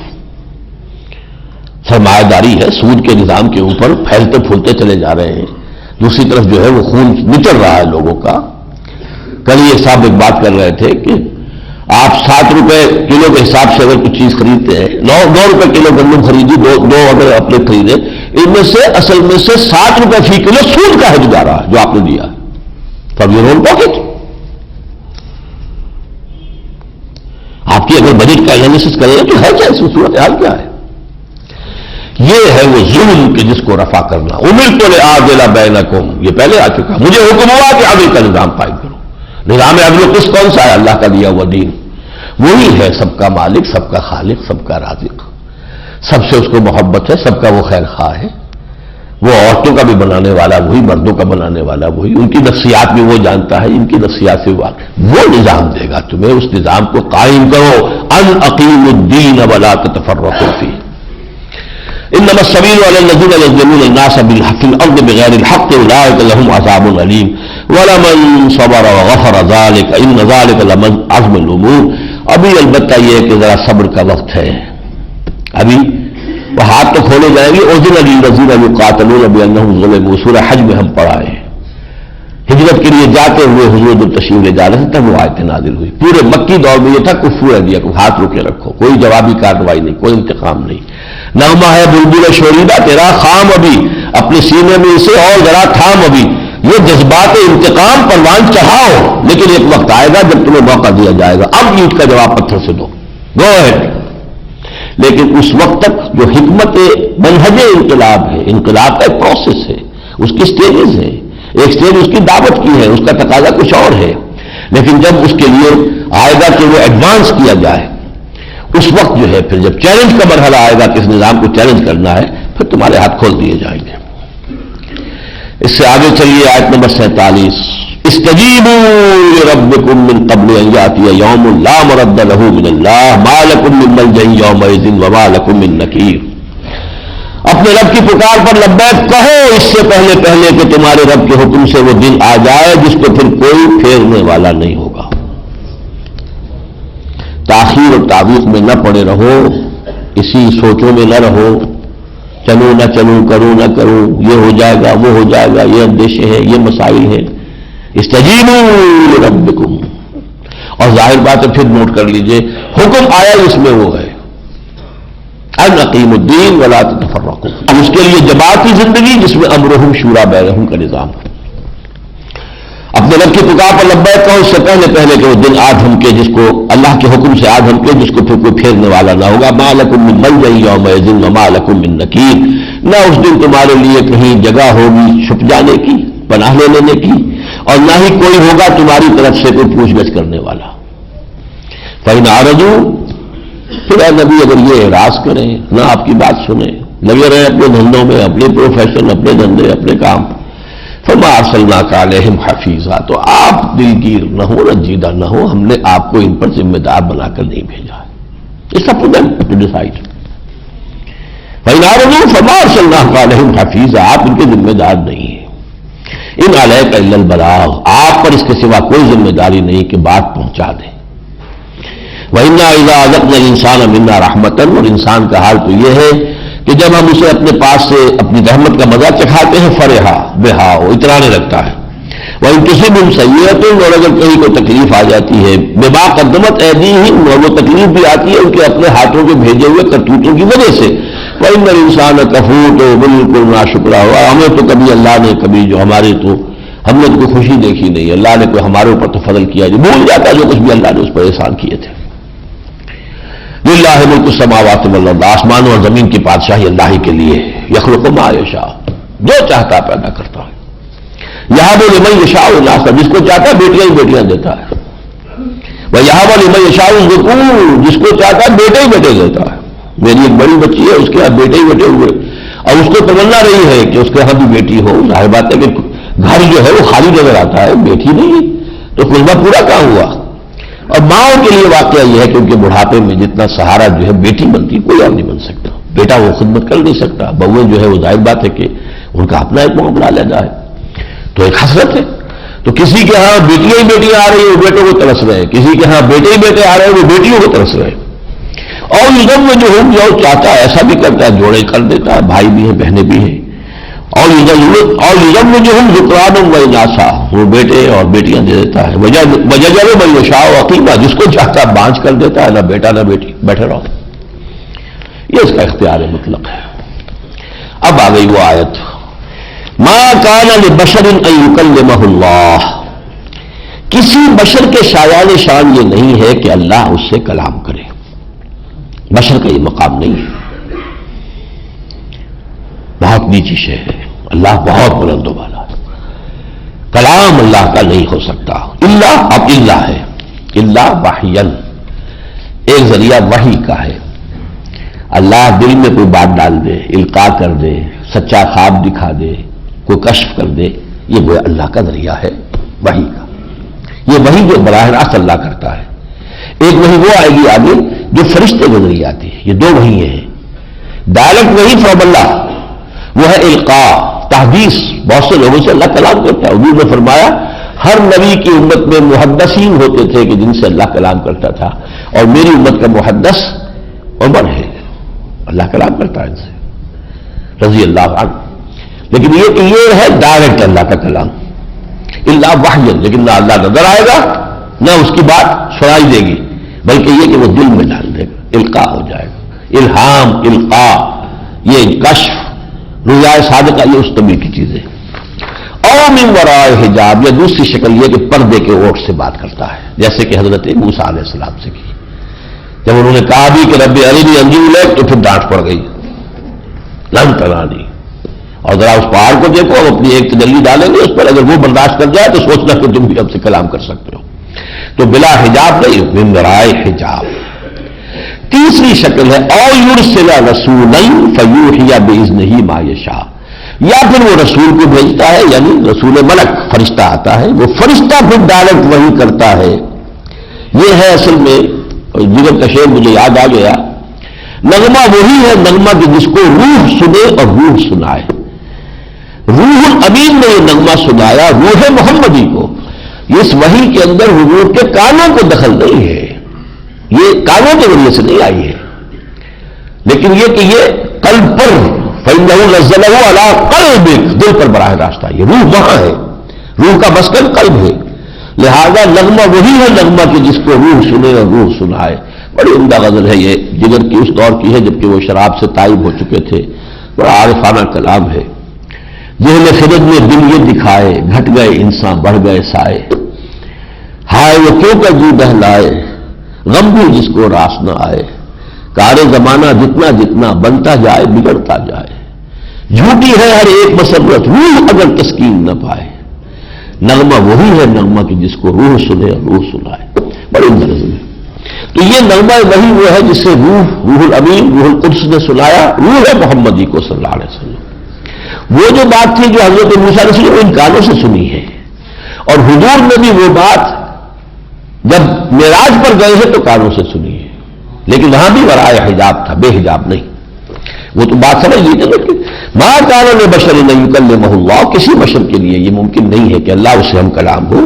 سرمایہ داری ہے، سود کے نظام کے اوپر پھیلتے پھولتے چلے جا رہے ہیں، دوسری طرف جو ہے وہ خون نچل رہا ہے لوگوں کا۔ کل یہ صاحب ایک بات کر رہے تھے کہ آپ 7 روپے کلو کے حساب سے اگر کچھ چیز خریدتے ہیں، 9 روپے کلو گندم خریدی، دو اگر اپنے خریدے، ان میں سے اصل میں سے 7 روپے فی کلو سود کا ہے جو جا رہا ہے، جو آپ نے دیا، تب یہ رول پاکٹ۔ آپ کی اگر بجٹ کا انالیسس کریں تو ہے کیا اس میں صورت حال کیا ہے؟ یہ ہے وہ ظلم کہ جس کو رفع کرنا۔ امرت لأعدل بینکم، یہ پہلے آ چکا، مجھے حکم ہوا کہ عدل کا نظام قائم کرو۔ نظام عدل و قسط کون سا ہے؟ اللہ کا دیا ہوا دین۔ وہی ہے سب کا مالک، سب کا خالق، سب کا رازق، سب سے اس کو محبت ہے، سب کا وہ خیر خواہ ہے. وہ عورتوں کا بھی بنانے والا وہی، مردوں کا بنانے والا وہی، ان کی نفسیات بھی وہ جانتا ہے، ان کی نفسیات سے وہ نظام دے گا تمہیں. اس نظام کو قائم کرو. ان اقیموا الدین ولا تتفرقوا فیہ. انما السبیل علی الذین یظلمون الناس فی الارض بغیر الحق اولئک لهم عذاب علیم ولمن صبر وغفر ذلک ان ذلک لمن عزم الامور. ابھی البتہ یہ کہ ذرا صبر کا وقت ہے، ابھی وہ ہاتھ تو کھولے جائیں گے. اذن للذین یقاتلون بانہم ظلموا، سورہ حج میں ہم پڑھا ہے. ہجرت کے لیے جاتے ہوئے حضور جب تشریف لے جا رہے تھے تب وہ آیتیں نازل ہوئی. پورے مکی دور میں یہ تھا کفو اہلیہ کو ہاتھ روکے رکھو، کوئی جوابی کارروائی نہیں، کوئی انتقام نہیں. نغمہ ہے بلبل شوریدہ تیرا خام ابھی، اپنے سینے میں اسے اور ذرا تھام ابھی. یہ جذبات انتقام پروان چڑھاؤ، لیکن ایک وقت آئے گا جب تمہیں موقع دیا جائے گا. اب اینٹ کا جواب پتھر سے دو، گو اہیڈ. لیکن اس وقت تک جو حکمت منہج انقلاب ہے، انقلاب کا ایک پروسیس ہے، اس کی سٹیجز ہیں. ایک سٹیج اس کی دعوت کی ہے، اس کا تقاضا کچھ اور ہے. لیکن جب اس کے لیے آئے گا کہ وہ ایڈوانس کیا جائے، اس وقت جو ہے پھر جب چیلنج کا مرحلہ آئے گا کہ اس نظام کو چیلنج کرنا ہے، پھر تمہارے ہاتھ کھول دیے جائیں گے. اس سے آگے چلیے آیت نمبر 47. استجیبوا لربکم من قبل ان یاتی یوم لا مرد له من اللہ ما لکم من ملجأ یومئذ وما لکم من نکیر. اپنے رب کی پکار پر لبیک کہو اس سے پہلے کہ تمہارے رب کے حکم سے وہ دن آ جائے جس کو پھر کوئی پھیرنے والا نہیں ہوگا. تاخیر اور تعویق میں نہ پڑے رہو، اسی سوچوں میں نہ رہو، چلوں نہ چلوں، کروں نہ کروں، یہ ہو جائے گا وہ ہو جائے گا، یہ اندیشے ہیں، یہ مسائل ہیں. استجیبوا لربکم. اور ظاہر بات ہے پھر نوٹ کر لیجئے حکم آیا اس میں وہ ہے ان اقیموا الدین ولا تتفرقوا. اب اس کے لیے جماعتی زندگی جس میں امرہم شورا بینہم کا نظام ہے. اپنے رب کی پکار پر لبیک کہو اس سے پہلے کہ وہ دن آ دھمکے جس کو اللہ کے حکم سے آ دھمکے جس کو پھر کوئی پھیرنے والا نہ ہوگا. ما لکم من ملجأ یومئذ وما لکم من نکیر. نہ اس دن تمہارے لیے کہیں جگہ ہوگی چھپ جانے کی، پناہ لے لینے کی، اور نہ ہی کوئی ہوگا تمہاری طرف سے کوئی پوچھ گچھ کرنے والا. فإن اعرضوا، پھر اے نبی اگر یہ اعراض کریں، نہ آپ کی بات سنیں، لگے رہے اپنے دھندوں میں، اپنے پروفیشن، اپنے دھندے، اپنے کام، فما ارسلناک علیہم حفیظا، تو آپ دلگیر نہ ہو، رنجیدہ نہ ہو، ہم نے آپ کو ان پر ذمہ دار بنا کر نہیں بھیجا. It's up to them to decide. فإن اعرضوا فما ارسلناک علیہم حفیظا، آپ ان کے ذمہ دار نہیں ہیں. ان علیک الا البلاغ، آپ پر اس کے سوا کوئی ذمہ داری نہیں کہ بات پہنچا دیں. وَإِنَّا إِذَا أَذَقْنَا الْإِنسَانَ مِنَّا رَحْمَةً، اور انسان کا حال تو یہ ہے کہ جب ہم اسے اپنے پاس سے اپنی رحمت کا مزہ چکھاتے ہیں فرحا بہا، وہ اترانے لگتا ہے. وَإِن تُصِبْهُمْ سَيِّئَةٌ، اور اگر کہیں کوئی تکلیف آ جاتی ہے، بِمَا قَدَّمَتْ أَيْدِيهِمْ، اور وہ تکلیف بھی آتی ہے ان کے اپنے ہاتھوں کے بھیجے ہوئے کرتوتوں کی وجہ سے. وَإِنَّ الْإِنسَانَ کفور، تو بالکل ناشکرا ہوا. ہمیں تو کبھی اللہ نے کبھی جو ہمارے تو ہم نے تو کوئی خوشی دیکھی نہیں، اللہ نے کوئی ہمارے اوپر تو فضل کیا جو بھول جاتا جو کچھ بھی اللہ نے اس پر احسان کیے تھے. للہ ملک السماوات والارض، آسمانوں اور زمین کی بادشاہی اللہ ہی کے لیے. یخلق ما یشاء، جو چاہتا پیدا کرتا ہے. یہب لمن یشاء اناثا، جس کو چاہتا بیٹیاں ہی بیٹیاں دیتا ہے. ویہب لمن یشاء الذکور، جس کو چاہتا بیٹے ہی بیٹے دیتا ہے. میری ایک بڑی بچی ہے، اس کے ہاں بیٹے ہی بیٹے ہوئے، اور اس کو تمنا رہی ہے کہ اس کے ہاں بھی بیٹی ہو. ظاہر بات ہے کہ گھر جو ہے وہ خالی نظر آتا ہے، بیٹی نہیں تو خلوہ پورا کہاں ہوا. اور ماؤں کے لیے واقعہ یہ ہے کہ ان کے بڑھاپے میں جتنا سہارا جو ہے بیٹی بنتی، کوئی اور نہیں بن سکتا. بیٹا وہ خدمت کر نہیں سکتا، بہویں جو ہے وہ ظاہر بات ہے کہ ان کا اپنا ایک معاملہ لینا ہے، تو ایک حسرت ہے. تو کسی کے ہاں بیٹیاں ہی بیٹیاں آ رہی ہیں وہ بیٹوں کو ترس رہے ہیں، کسی کے ہاں بیٹے ہی بیٹے آ رہے ہیں وہ بیٹیوں کو ترس رہے ہیں. اور یوم میں جو ہوں جو چاہتا ہے ایسا بھی کرتا ہے، جوڑے کر دیتا ہے، بھائی بھی ہیں بہنیں بھی ہیں. اور یوم میں جو ہم ذکران و اناثا، وہ بیٹے اور بیٹیاں دے دیتا ہے. وجعل من یشاء عقیما، جس کو چاہتا بانجھ کر دیتا ہے، نہ بیٹا نہ بیٹی، بیٹھے رہو. یہ اس کا اختیار مطلق ہے. اب آ گئی وہ آیت، ما کان لبشر ان یکلمہ اللہ، کسی بشر کے شایان شان یہ نہیں ہے کہ اللہ اس سے کلام کرے. بشر کا یہ مقام نہیں ہے، بہت نیچی شے ہے. اللہ بہت بلند و بالا ہے، کلام اللہ کا نہیں ہو سکتا. اللہ اب اللہ ہے، اللہ وحین، ایک ذریعہ وحی کا ہے، اللہ دل میں کوئی بات ڈال دے، القاء کر دے، سچا خواب دکھا دے، کوئی کشف کر دے، یہ وہ اللہ کا ذریعہ ہے وحی کا۔ یہ وحی جو براہ راست اللہ کرتا ہے۔ ایک وحی وہ آئے گی آگے جو فرشتے کے ذریعے آتی ہے، یہ دو وحی ہیں۔ ڈائریکٹ وحی فرام اللہ وہ ہے القاء، تحدیث، بہت سے لوگوں سے اللہ کلام کرتا ہے۔ حضور نے فرمایا ہر نبی کی امت میں محدثین ہوتے تھے کہ جن سے اللہ کلام کرتا تھا، اور میری امت کا محدث عمر ہے، اللہ کلام کرتا ہے ان سے رضی اللہ عنہ۔ لیکن یہ ہے ڈائریکٹ اللہ کا کلام، الا وحی، لیکن نہ اللہ نظر آئے گا نہ اس کی بات سنائی دے گی، بلکہ یہ کہ وہ دل میں ڈال دے گا، القاء ہو جائے گا۔ الہام، القاء، یہ کشف، رؤیا صادقہ، یہ اس طبیعت کی چیزیں۔ او من وراء حجاب، یا دوسری شکل یہ کہ پردے کے اوٹ سے بات کرتا ہے، جیسے کہ حضرت موسیٰ علیہ السلام سے کی، جب انہوں نے کہا بھی کہ رب ارنی انظر الیک تو پھر ڈانٹ پڑ گئی، لن ترانی۔ اور ذرا اس پہاڑ کو دیکھو، ہم اپنی ایک تجلی ڈالیں گے اس پر، اگر وہ برداشت کر جائے تو سوچنا کہ تم بھی ہم سے کلام کر سکتے ہو۔ تو بلا حجاب نہیں، من وراء حجاب۔ تیسری شکل ہے او یرسل رسولا فیوحی باذنہ ما یشاء، یا پھر وہ رسول کو بھیجتا ہے، یعنی رسول ملک، فرشتہ آتا ہے، وہ فرشتہ پھر ڈائریکٹ وحی کرتا ہے۔ یہ ہے اصل میں جگر کا شعر مجھے یاد آ گیا، نغمہ وہی ہے نغمہ کہ جس کو روح سنے اور روح سنائے۔ روح الامین نے یہ نغمہ سنایا روح محمدی کو۔ اس وحی کے اندر حضور کے کانوں کو دخل نہیں ہے، یہ کانوں کے ذریعے سے نہیں آئی ہے، لیکن یہ کہ یہ قلب پر فإنه نزله على قلبك، دل پر براہ راست آئی ہے، روح وہاں ہے، روح کا مسکن قلب ہے، لہذا نغمہ وہی ہے نغمہ کہ جس کو روح سنے اور روح سنائے۔ بڑی عمدہ غزل ہے یہ، جگر کی اس دور کی ہے جبکہ وہ شراب سے تائب ہو چکے تھے، بڑا عارفانہ کلام ہے۔ ذہن خرد میں دل یہ دکھائے، گھٹ گئے انسان بڑھ گئے سائے، ہائے وہ کیوں کا جی بہلائے، غم بھی جس کو راس نہ آئے، کار زمانہ جتنا جتنا بنتا جائے بگڑتا جائے، جھوٹی ہے ہر ایک مسرت روح اگر تسکین نہ پائے، نغمہ وہی ہے نغمہ کہ جس کو روح سنے اور روح سنائے۔ بڑی نظم ہے۔ تو یہ نغمہ وہی وہ ہے جسے روح الامین، روح القدس نے سنایا، روح محمدی کو صلی اللہ علیہ وسلم۔ وہ جو بات تھی جو حضرت موسیٰ علیہ السلام ان کانوں سے سنی ہے، اور حضور نے بھی وہ بات جب معراج پر گئے ہیں تو کانوں سے سنی ہے، لیکن وہاں بھی ورائے حجاب تھا، بے حجاب نہیں۔ وہ تو بات سمجھ لیجیے نا کہ ما کان لبشر ان یکلمہ اللہ، کسی بشر کے لیے یہ ممکن نہیں ہے کہ اللہ اس سے ہم کلام ہو،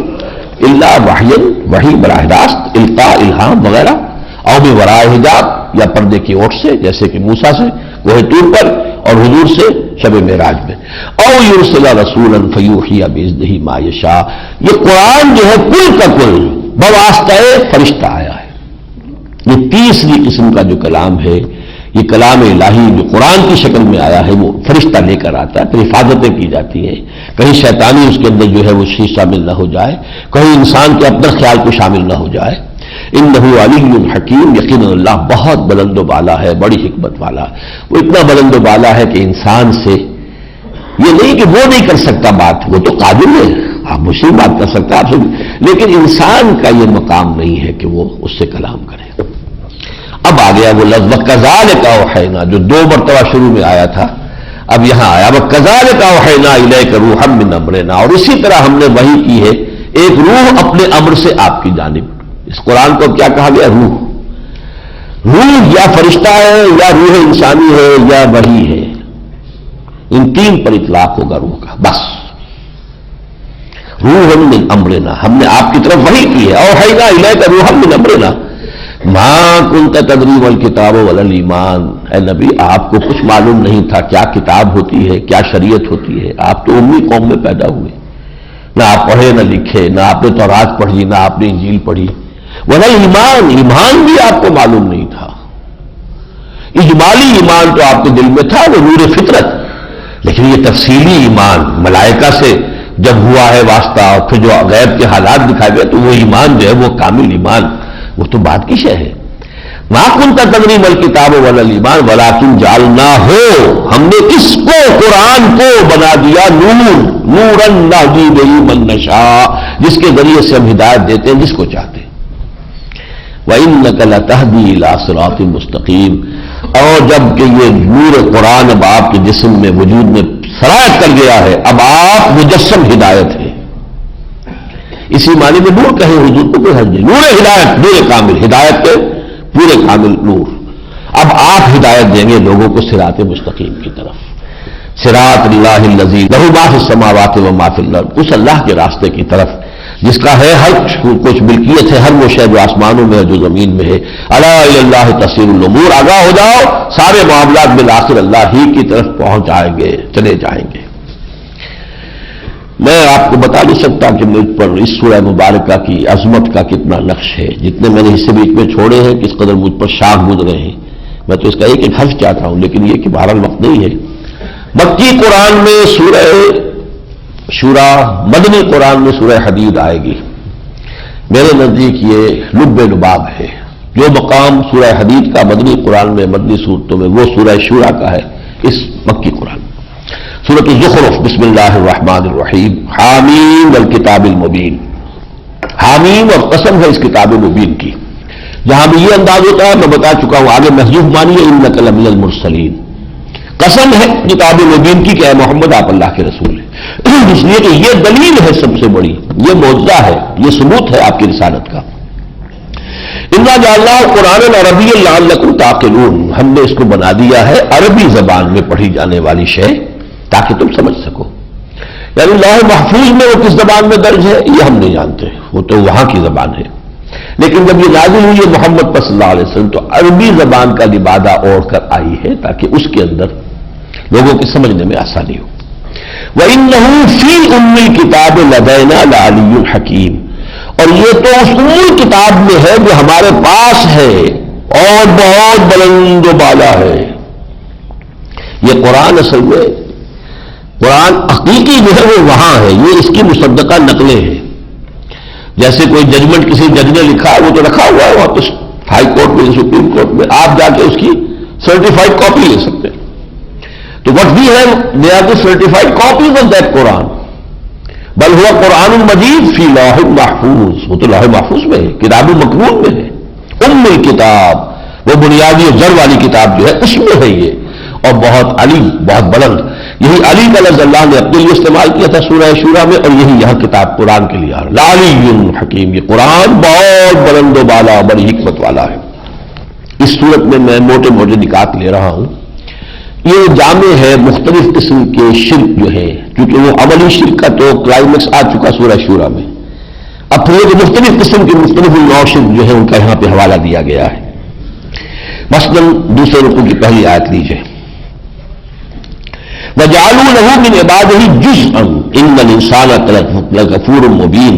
الا وحی، وحی براہ راست، القاء، الہام وغیرہ، او بورائے حجاب، یا پردے کی اوٹ سے، جیسے کہ موسیٰ سے کوہ طور پر اور حضور سے شب معراج میں۔ او یرسل رسولا فیوحی باذنہ ما یشاء، یہ قرآن جو ہے کل کا کل بواسطہ فرشتہ آیا ہے۔ یہ تیسری قسم کا جو کلام ہے، یہ کلام الہی جو قرآن کی شکل میں آیا ہے، وہ فرشتہ لے کر آتا ہے، پھر حفاظتیں کی جاتی ہیں، کہیں شیطانی اس کے اندر جو ہے وہ چیز شامل نہ ہو جائے، کہیں انسان کے اپنے خیال کو شامل نہ ہو جائے۔ انہ علی حکیم، یقینا اللہ بہت بلند و بالا ہے، بڑی حکمت والا، وہ اتنا بلند و بالا ہے کہ انسان سے یہ نہیں کہ وہ نہیں کر سکتا بات، وہ تو قادر ہے، آپ مجھ سے بات کر سکتا آپ سے، لیکن انسان کا یہ مقام نہیں ہے کہ وہ اس سے کلام کرے۔ اب آ گیا وہ لفظ وَكَذَلِكَ أَوْحَيْنَا، جو 2 مرتبہ شروع میں آیا تھا، اب یہاں آیا وَكَذَلِكَ أَوْحَيْنَا إِلَيْكَ رُوحًا مِّنْ أَمْرِنَا، اور اسی طرح ہم نے وحی کی ہے ایک روح اپنے امر سے آپ کی جانب۔ اس قرآن کو کیا کہا گیا؟ روح۔ روح یا فرشتہ ہے، یا روح انسانی ہے، یا وحی ہے، ان 3 پر اطلاق ہوگا روح کا، بس۔ روح من امرنا، ہم نے آپ کی طرف وحی کی ہے، اوحینا الیک روحا من امرنا ما کنت تدری والکتاب ولا الایمان، اے نبی آپ کو کچھ معلوم نہیں تھا کیا کتاب ہوتی ہے، کیا شریعت ہوتی ہے، آپ تو امی قوم میں پیدا ہوئے، نہ آپ پڑھے نہ لکھے، نہ آپ نے تورات پڑھی، نہ آپ نے انجیل پڑھی، ولا الایمان، ایمان بھی آپ کو معلوم نہیں تھا۔ اجمالی ایمان تو آپ کے دل میں تھا، وہ نور فطرت، لیکن یہ تفصیلی ایمان ملائکہ سے جب ہوا ہے واسطہ، اور پھر جو غیب کے حالات دکھائے گئے، تو وہ ایمان جو ہے وہ کامل ایمان، وہ تو بات کی شے ہے۔ ما کنت تدری ما الکتاب ولا الایمان ولکن جعلناہ، ہم نے اس کو قرآن کو بنا دیا نور، نورا نہدی بہ من نشاء، جس کے ذریعے سے ہم ہدایت دیتے ہیں جس کو چاہتے ہیں۔ وَإِنَّكَ لَتَهْدِي إِلَىٰ صِرَاطٍ مُسْتَقِيمٍ۔ اور جب کہ یہ نور قرآن اب آپ کے جسم میں وجود میں سرایت کر گیا ہے، اب آپ مجسم ہدایت ہے۔ اسی معنی میں نور کہیں حضور کو کوئی حرج نہیں، نور ہدایت، نور کامل، ہدایت کے پورے کامل نور۔ اب آپ ہدایت دیں گے لوگوں کو صراط مستقیم کی طرف، صراط اللہ الذی لہ ما فی السماوات و ما فی الارض، اس اللہ کے راستے کی طرف جس کا ہے ہر کچھ ملکیت ہے، ہر وہ شے جو آسمانوں میں ہے جو زمین میں ہے۔ الا الی اللہ تصیر الامور، آگاہ ہو جاؤ، سارے معاملات بالآخر اللہ ہی کی طرف پہنچ جائیں گے، چلے جائیں گے۔ میں آپ کو بتا نہیں سکتا کہ مجھ پر اس سورہ مبارکہ کی عظمت کا کتنا نقش ہے، جتنے میں نے حصے بیچ میں چھوڑے ہیں کس قدر مجھ پر شاخ گزرے ہیں، میں تو اس کا ایک حرف چاہتا ہوں، لیکن یہ کہ بہرحال وقت نہیں ہے۔ مکی قرآن میں سورہ شورا، مدنی قرآن میں سورہ حدید آئے گی۔ میرے نزدیک یہ لب لباب ہے، جو مقام سورہ حدید کا مدنی قرآن میں مدنی صورتوں میں وہ سورہ شورا کا ہے اس مکی قرآن۔ سورۃ زخرف، بسم اللہ الرحمن الرحیم، حامیم والکتاب المبین۔ حامیم اور قسم ہے اس کتاب مبین کی، جہاں بھی یہ انداز ہوتا ہے میں بتا چکا ہوں، آگے محذوف مانیے انک لمن المرسلین۔ قسم ہے کتاب مبین کی کہ اے محمد آپ اللہ کے رسول ہیں، اس لیے کہ یہ دلیل ہے سب سے بڑی، یہ معجزہ ہے، یہ ثبوت ہے آپ کی رسالت کا۔ انا جعلناہ قرآنا عربیا لعلکم تعقلون، ہم نے اس کو بنا دیا ہے عربی زبان میں پڑھی جانے والی شے تاکہ تم سمجھ سکو۔ یعنی لوح محفوظ میں وہ کس زبان میں درج ہے یہ ہم نہیں جانتے، وہ تو وہاں کی زبان ہے، لیکن جب یہ نازل ہوئی ہے محمد صلی اللہ علیہ وسلم تو عربی زبان کا لبادہ اوڑھ کر آئی ہے تاکہ اس کے اندر لوگوں کے سمجھنے میں آسانی ہو۔ وَإِنَّهُ فِي أُمِّ الْكِتَابِ لَدَيْنَا لَعَلِيٌّ حَكِيمٌ، اور یہ تو اس ام الکتاب میں ہے جو ہمارے پاس ہے اور بہت بلند و بالا ہے۔ یہ قرآن اصل میں قرآن حقیقی جو ہے وہ وہاں ہے، یہ اس کی مصدقہ نقلیں ہیں۔ جیسے کوئی ججمنٹ کسی جج نے لکھا ہے وہ تو رکھا ہوا ہے وہاں پہ ہائی کورٹ میں، سپریم کورٹ میں، آپ جا کے اس کی سرٹیفائڈ کاپی لے سکتے ہیں۔ تو what we have, they are the certified copies of that Quran. بل ہوا قرآن مجید فی لوح محفوظ، وہ تو لوح محفوظ میں ہے، کتاب مکنون میں ہے۔ ام الکتاب، وہ بنیادی اور جڑ والی کتاب جو ہے اس میں ہے یہ، اور بہت علی، بہت بلند۔ یہی علی کا لفظ اللہ نے اپنے لیے استعمال کیا تھا سورہ شورا میں، اور یہی یہاں کتاب قرآن کے لیے لعلی حکیم، یہ قرآن بہت بلند و بالا، بڑی حکمت والا ہے۔ اس صورت میں میں موٹے موٹے نکات لے رہا ہوں۔ یہ جامع ہے مختلف قسم کے شرک جو ہے، کیونکہ وہ عملی شرک کا تو کلائمیکس آ چکا سورہ شورا میں، اب پھر یہ مختلف قسم کے مختلف نوع شرک جو ہے ان کا یہاں پہ حوالہ دیا گیا ہے۔ مثلاً دوسرے رکوع کی پہلی آیت لیجیے، وَجَعَلُوا لَهُ مِنْ عِبَادِهِ جُزْءًا إِنَّ الْإِنسَانَ لَغَفُورٌ مُبِينٌ،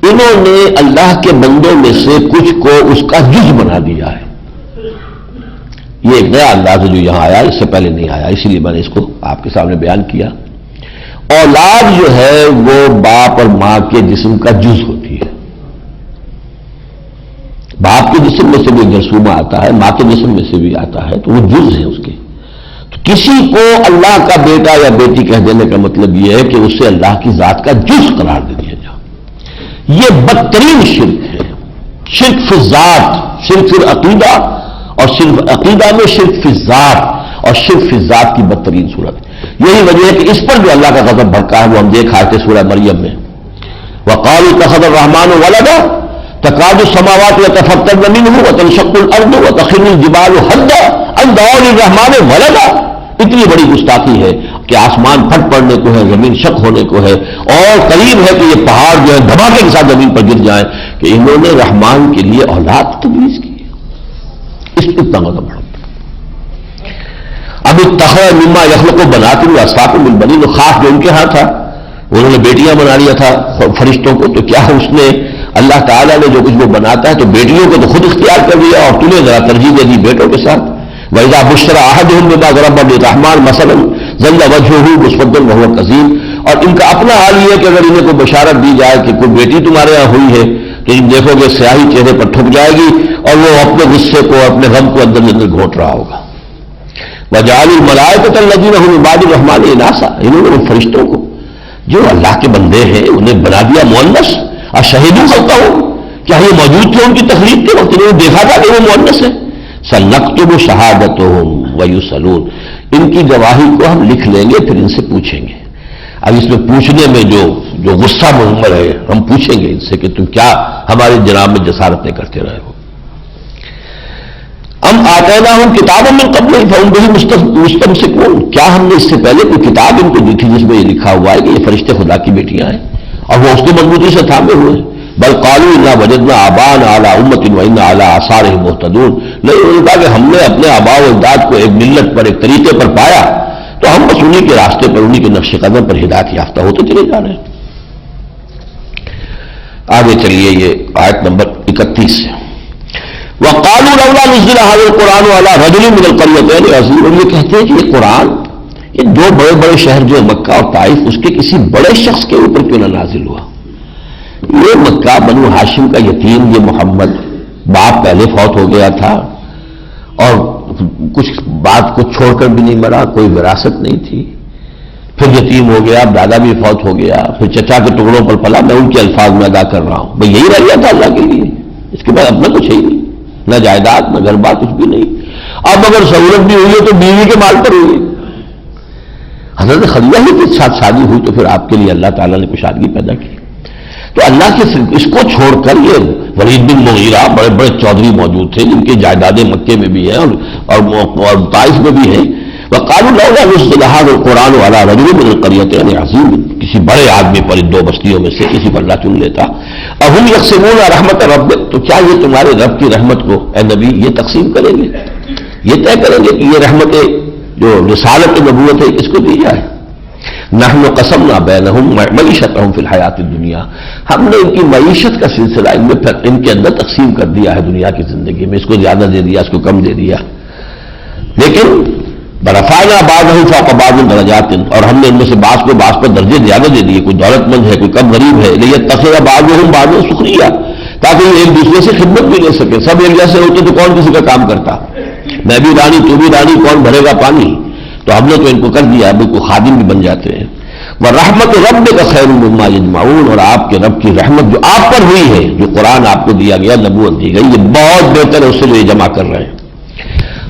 انہوں نے اللہ کے بندوں میں سے کچھ کو اس کا جز بنا دیا ہے۔ یہ ایک نیا انداز ہے جو یہاں آیا، اس سے پہلے نہیں آیا، اسی لیے میں نے اس کو آپ کے سامنے بیان کیا۔ اولاد جو ہے وہ باپ اور ماں کے جسم کا جز ہوتی ہے۔ باپ کے جسم میں سے بھی جرثومہ آتا ہے، ماں کے جسم میں سے بھی آتا ہے، تو وہ جز ہے اس کے۔ تو کسی کو اللہ کا بیٹا یا بیٹی کہہ دینے کا مطلب یہ ہے کہ اسے اللہ کی ذات کا جز قرار دے دیا جائے۔ یہ بدترین شرک ہے، شرک فی الذات، شرک فی العقیدہ، اور صرف عقیدہ میں شرک فی الذات، اور شرک فی الذات کی بدترین صورت۔ یہی وجہ ہے کہ اس پر جو اللہ کا غضب بھڑکا ہے وہ ہم دیکھ آئے تھے سورہ مریم میں، وَقَالُوا اتَّخَذَ الرَّحْمَنُ وَلَدًا تَكَادُ السَّمَاوَاتُ يَتَفَطَّرْنَ مِنْهُ وَتَنشَقُّ الْأَرْضُ وَتَخِرُّ الْجِبَالُ هَدًّا أَن دَعَوْا لِلرَّحْمَنِ وَلَدًا۔ اتنی بڑی گستاخی ہے کہ آسمان پھٹ پڑنے کو ہے، زمین شق ہونے کو ہے، اور قریب ہے کہ یہ پہاڑ جو ہے دھماکے کے ساتھ زمین پر گر جائیں کہ انہوں نے رحمان کے لیے اولاد تجویز کی۔ اس پہ اتنا مطلب بڑھتا اب اتخذ مما یخلق بنات واصفاکم بالبنین، خاص جو ان کے ہاں تھا انہوں نے بیٹیاں بنا لیا تھا فرشتوں کو، تو کیا اس نے اللہ تعالیٰ نے جو کچھ وہ بناتا ہے تو بیٹیوں کو تو خود اختیار کر لیا اور تمہیں ذرا ترجیح دے دی بیٹوں کے ساتھ۔ وَإِذَا بُشِّرَ أَحَدُهُم بِمَا ضَرَبَ لِلرَّحْمَنِ مَثَلًا ظَلَّ وَجْهُهُ مُسْوَدًّا وَهُوَ كَظِيمٌ، اور ان کا اپنا حال یہ ہے کہ اگر انہیں کوئی بشارت دی جائے کہ کوئی بیٹی تمہارے یہاں ہوئی ہے تو تم دیکھو گے سیاہی چہرے پر ٹھک جائے گی اور وہ اپنے غصے کو، اپنے غم کو اندر اندر گھونٹ رہا ہوگا۔ وَجَعَلُوا الْمَلَائِكَةَ الَّذِينَ هُمْ مِنْ عِبَادِ الرَّحْمَنِ إِنَاثًا، انہوں نے ان فرشتوں کو جو اللہ کے بندے ہیں انہیں بنا دیا مؤنث، اشہدوا خلقہم، کیا یہ موجود تھے ان کی تخلیق کے وقت؟ انہوں نے دیکھا تھا کہ وہ مؤنث ہے؟ سنکتب شہادتہم ویسألون، ان کی گواہی کو ہم لکھ لیں گے، پھر ان سے پوچھیں گے۔ اب اس میں پوچھنے میں جو غصہ محمد ہے، ہم پوچھیں گے ان سے کہ تم کیا ہمارے جناب میں جسارتیں کرتے رہے ہو۔ ام آتیناہم کتابا من قبل فہم بہ مستمسکون، کیا ہم نے اس سے پہلے کوئی کتاب ان کو دی تھی جس میں یہ لکھا ہوا ہے کہ یہ فرشتے خدا کی بیٹیاں ہیں اور وہ اس کو مضبوطی سے تھامے ہوئے ہیں؟ بل قالوا انا وجدنا آباءنا علی امۃ وانا علی آثارہم مہتدون، نہیں، انہوں نے کہا کہ ہم نے اپنے آباء و اجداد کو ایک ملت پر، ایک طریقے پر پایا، تو ہم بس انہی کے راستے پر، انہی کے نقش قدم پر ہدایت یافتہ ہوتے چلے جا رہے ہیں۔ آگے چلیے، یہ آیت نمبر 31 ہے۔ وَقَالُوا لَوْلَا نُزِّلَ هَذَا الْقُرْآنُ عَلَىٰ رَجُلٍ مِّنَ الْقَرْيَتَيْنِ عَظِيمٍ، اور یہ کہتے ہیں کہ یہ قرآن، یہ دو بڑے بڑے شہر جو مکہ اور طائف، اس کے کسی بڑے شخص کے اوپر کیوں نہ نازل ہوا؟ یہ مکہ بنو ہاشم کا یتیم، یہ محمد، باپ پہلے فوت ہو گیا تھا اور کچھ بات کو چھوڑ کر بھی نہیں مرا، کوئی وراثت نہیں تھی، پھر یتیم ہو گیا، دادا بھی فوت ہو گیا، پھر چچا کے ٹکڑوں پر پلا، میں ان کے الفاظ میں ادا کر رہا ہوں، بھئی یہی رہ گیا تھا اللہ کے لیے، اس کے بعد اپنا کچھ ہے ہی نہیں، نہ جائیداد نہ گھر بار، کچھ بھی نہیں۔ اب اگر سہولت بھی ہوئی ہے تو بیوی کے مال پر ہوئی۔ حضرت خدیجہ ہی کے ساتھ شادی ہوئی تو پھر آپ کے لیے اللہ تعالیٰ نے کشادگی پیدا کی۔ تو اللہ کے اس کو چھوڑ کر یہ ولید بن مغیرہ، بڑے بڑے چودھری موجود تھے جن کی جائیدادیں مکے میں بھی ہیں اور طائف میں بھی ہیں۔ وقالوا لولا نزل هذا القرآن على رجل من القريتين عظيم، کسی بڑے آدمی پر، ان دو بستیوں میں سے کسی پر اللہ چن لیتا۔ اهم يقسمون رحمت ربک، تو کیا یہ تمہارے رب کی رحمت کو اے نبی یہ تقسیم کریں گے، یہ طے کریں گے کہ یہ رحمت جو رسالت نبوت ہے کس کو دی جائے؟ نحن قسمنا بینہم معیشتہم فی الحیات الدنیا، ہم نے ان کی معیشت کا سلسلہ ان کے اندر تقسیم کر دیا ہے دنیا کی زندگی میں، اس کو زیادہ دے دیا، اس کو کم دے دیا، لیکن برفعنا بعضهم فوق بعض درجات، اور ہم نے ان میں سے بعض کو بعض پر درجے زیادہ دے دیے، کوئی دولت مند ہے، کوئی کم غریب ہے، لیتخذ بعضهم بعضا سخریا، تاکہ یہ ایک دوسرے سے خدمت بھی لے سکے۔ سب ایک جیسے ہوتے تو کون کسی کا کام کرتا؟ میں بھی رانی تو بھی رانی، کون بھرے گا پانی؟ تو ہم نے تو ان کو کر دیا، اب کو خادم بھی بن جاتے ہیں۔ وَرَحْمَتُ رَبِّكَ خَيْرٌ مِّمَّا يَجْمَعُونَ، اور آپ کے رب کی رحمت جو آپ پر ہوئی ہے، جو قرآن آپ کو دیا گیا، نبوت دی گئی، یہ بہت بہتر ہے اس سے جو یہ جمع کر رہے ہیں۔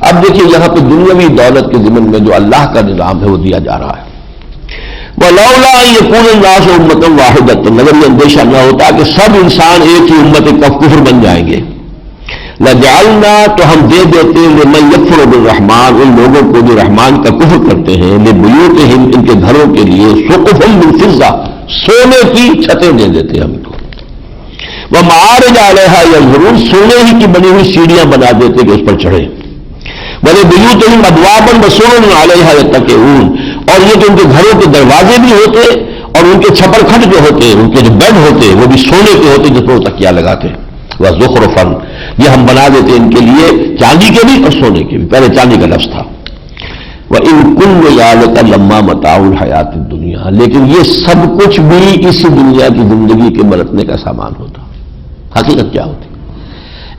اب دیکھیے یہاں پہ دنیاوی دولت کے ضمن میں جو اللہ کا نظام ہے وہ دیا جا رہا ہے۔ وَلَوْلَا أَن يَكُونَ النَّاسُ أُمَّةً وَاحِدَةً، مگر یہ اندیشہ نہ ہوتا کہ سب انسان ایک ہی امت کفر بن جائیں گے، لَجَعَلْنَا، تو ہم دے دیتے لِمَن يَكْفُرُ بِالرَّحْمَٰنِ، ان لوگوں کو جو رحمان کا کفر کرتے ہیں، لِبُيُوتِهِمْ، ان کے گھروں کے لیے، سُقُفًا مِّن فِضَّةٍ، سونے کی چھتیں دے دیتے ہم کو، وَمَعَارِجَ عَلَيْهَا يَظْهَرُونَ، سونے ہی کی بنی ہوئی سیڑھیاں بنا دیتے کہ اس پر چڑھے، وَلِبُيُوتِهِمْ أَبْوَابًا وَسُرُرٌ عَلَيْهَا يَتَّكِئُونَ، اور یہ کہ ان کے گھروں کے دروازے بھی ہوتے اور ان کے چھپر کھٹ جو ہوتے، ان کے جو بیڈ ہوتے وہ بھی سونے کے ہوتے جس پر وہ تکیہ لگاتے۔ وَزُخْرُفًا، یہ ہم بنا دیتے ان کے لیے چاندی کے بھی اور سونے کے بھی، پہلے چاندی کا لفظ تھا۔ وَإِن كُلُّ ذَلِكَ لَمَّا مَتَاعُ الْحَيَاةِ الدُّنْيَا، لیکن یہ سب کچھ بھی اسی دنیا کی زندگی کے برتنے کا سامان ہوتا۔ حقیقت کیا ہوتی؟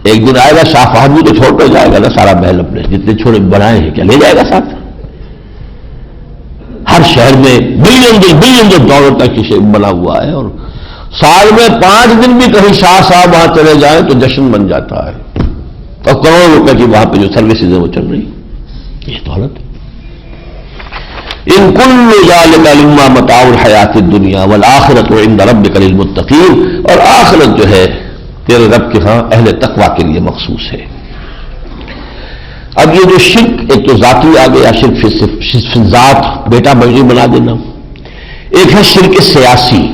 ایک دن آئے گا شاہ فہد بھی تو چھوڑ کر جائے گا نا سارا محل، اپنے جتنے چھوڑے بنائے ہیں کیا لے جائے گا ساتھ؟ ہر شہر میں بلین ڈالر تک بنا ہوا ہے، اور سال میں 5 دن بھی کہیں شاہ صاحب وہاں چلے جائیں تو جشن بن جاتا ہے، اور کروڑوں روپے کی وہاں پہ جو سروسز ہیں وہ چل رہی، یہ دولت ہے۔ ان کل ذالک لما متاع الحیات الدنیا والآخرۃ عند ربک للمتقین، اور آخرت جو ہے تیرے رب کے ہاں اہل تقوی کے لیے مخصوص ہے۔ اب یہ جو شرک، ایک تو ذاتی آ گیا، شرک فی ذات، بیٹا بیٹی بنا دینا، ایک ہے شرک سیاسی۔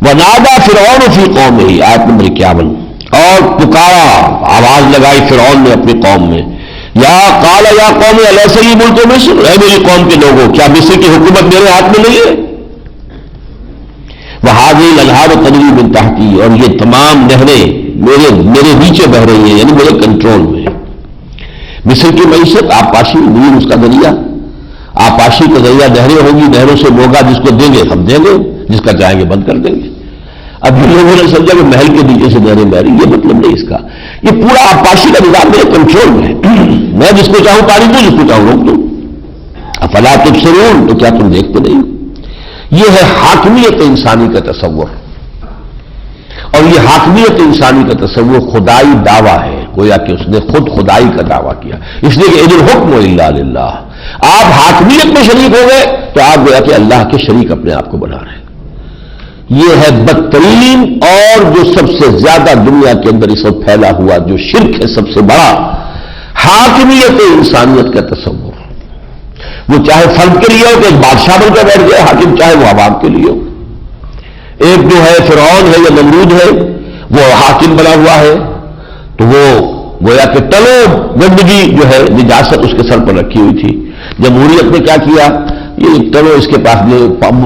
وَنَادَى فِرْعَوْنُ فِي قَوْمِهِ، آیت نمبر 51، اور پکارا، آواز لگائی فرعون نے اپنی قوم میں، قال یا قوم الیس لی ملک مصر، اے میری قوم کے لوگوں کیا مصر کی حکومت میرے ہاتھ میں نہیں ہے؟ وَهَٰذِهِ الْأَنْهَارُ تَجْرِي مِن تَحْتِي، اور یہ تمام نہریں میرے نیچے بہ رہی ہیں، یعنی میرے کنٹرول میں۔ مصر کی معیشت آبپاشی، نیل اس کا دریا، آبپاشی کا دریا، نہریں ہوگی، نہروں سے موگا جس کو دیں گے ہم دیں گے، جس کا چاہیں گے بند کر دیں گے۔ اب یہ لوگوں نے سمجھا کہ محل کے نیچے سے نہریں بہ رہی، یہ مطلب نہیں اس کا، یہ پورا آبپاشی کا نظام میرے کنٹرول میں ہے، میں جس کو چاہوں پانی دوں، جس کو چاہوں روک دوں۔ افلا تبصرون، تو کیا تم دیکھتے نہیں؟ یہ ہے حاکمیت انسانی کا تصور، اور یہ حاکمیت انسانی کا تصور خدائی دعویٰ ہے، گویا کہ اس نے خود خدائی کا دعویٰ کیا، اس لیے کہ اِنِ الحکم الا للہ، آپ حاکمیت میں شریک ہو گئے تو آپ گویا کہ اللہ کے شریک اپنے آپ کو بنا رہے ہیں۔ یہ ہے بدترین اور جو سب سے زیادہ دنیا کے اندر اس وقت پھیلا ہوا جو شرک ہے، سب سے بڑا حاکمیت انسانیت کا تصور، وہ چاہے فرد کے لیے ہو کہ ایک بادشاہ بن کر بیٹھ گئے حاکم، چاہے وہ عوام کے لیے ہو۔ ایک جو ہے فرعون ہے یا نمرود ہے، وہ حاکم بنا ہوا ہے تو وہ گویا کہ تلو گندگی جو ہے نجاست اس کے سر پر رکھی ہوئی تھی۔ جمہوریت نے کیا کیا، یہ تلو اس کے پاس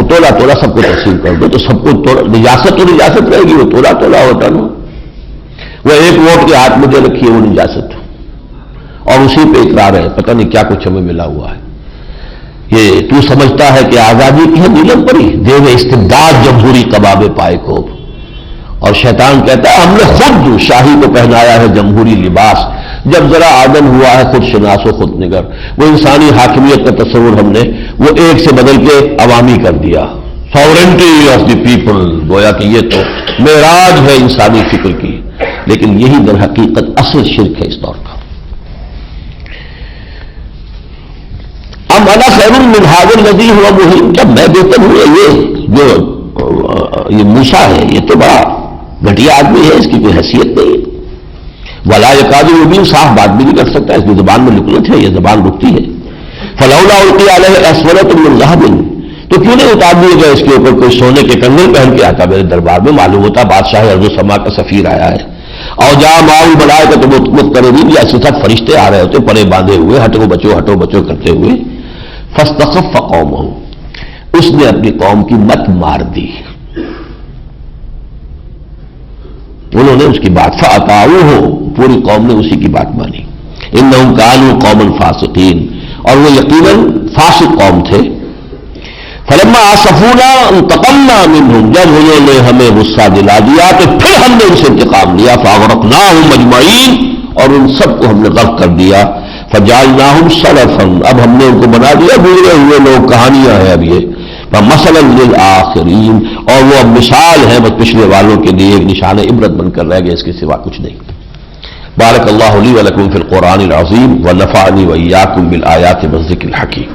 تولا تولا سب کو تقسیم کر دو تو سب کو نجاست تو نجاست رہے گی، وہ تولا تولا ہوتا نا، وہ ایک ووٹ کے ہاتھ میں جو رکھی ہے وہ نجاست، اور اسی پہ اقرار ہے، پتہ نہیں کیا کچھ ہمیں ملا ہوا ہے۔ یہ تو سمجھتا ہے کہ آزادی کی ہے نیلم پری، دیو استبداد جمہوری کباب پائے کو، اور شیطان کہتا ہے ہم نے خود شاہی کو پہنایا ہے جمہوری لباس، جب ذرا آدم ہوا ہے خود شناس و خود نگر، وہ انسانی حاکمیت کا تصور ہم نے وہ ایک سے بدل کے عوامی کر دیا، ساورنٹی آف دی پیپل، گویا کہ یہ تو معراج ہے انسانی فکر کی، لیکن یہی در حقیقت اصل شرک ہے اس دور کا۔ ام انا خیر من ھذا الذی ھو مہین، کیا میں بہتر ہوں، یہ جو یہ موسیٰ ہے یہ تو بڑا گھٹیا آدمی ہے، اس کی کوئی حیثیت نہیں ہے، ولا یکاد یبین، صاف بات بھی نہیں کر سکتا، اس کی زبان میں لکنت ہے، یہ زبان رکتی ہے۔ فلولا القی علیہ اسورۃ من ذھب، تو کیوں نہیں اتار دیے گئے اس کے اوپر کوئی سونے کے کنگن پہن کے آتا میرے دربار میں، معلوم ہوتا بادشاہ ارض و سما کا سفیر آیا ہے، اور جہاں معاون بنائے گا تو مقتربین یا صرف فرشتے آ رہے ہوتے پرے باندھے ہوئے، ہٹو بچو کرتے ہوئے۔ فاستخف قومہ، اس نے اپنی قوم کی مت مار دی، انہوں نے اس کی بات فاطاعوہ، پوری قوم نے اسی کی بات مانی۔ انہم کانوا قوما فاسقین، اور وہ یقیناً فاسق قوم تھے۔ فلما آسفونا انتقمنا منہم، جب انہوں نے ہمیں غصہ دلا دیا تو پھر ہم نے ان سے انتقام لیا، فاغرقناہم اجمعین، اور ان سب کو ہم نے غرق کر دیا۔ فجعلناہم سلفا، اب ہم نے ان کو بنا دیا گزرے ہوئے لوگ، کہانیاں ہیں اب یہ، فمثلا للآخرین، اور وہ اب مثال ہے بس پچھلے والوں کے لیے، ایک نشان عبرت بن کر رہ گئے، اس کے سوا کچھ نہیں۔ بارک اللہ لی ولکم فی القرآن العظیم ونفعنی وإیاکم بالآیات والذکر الحکیم۔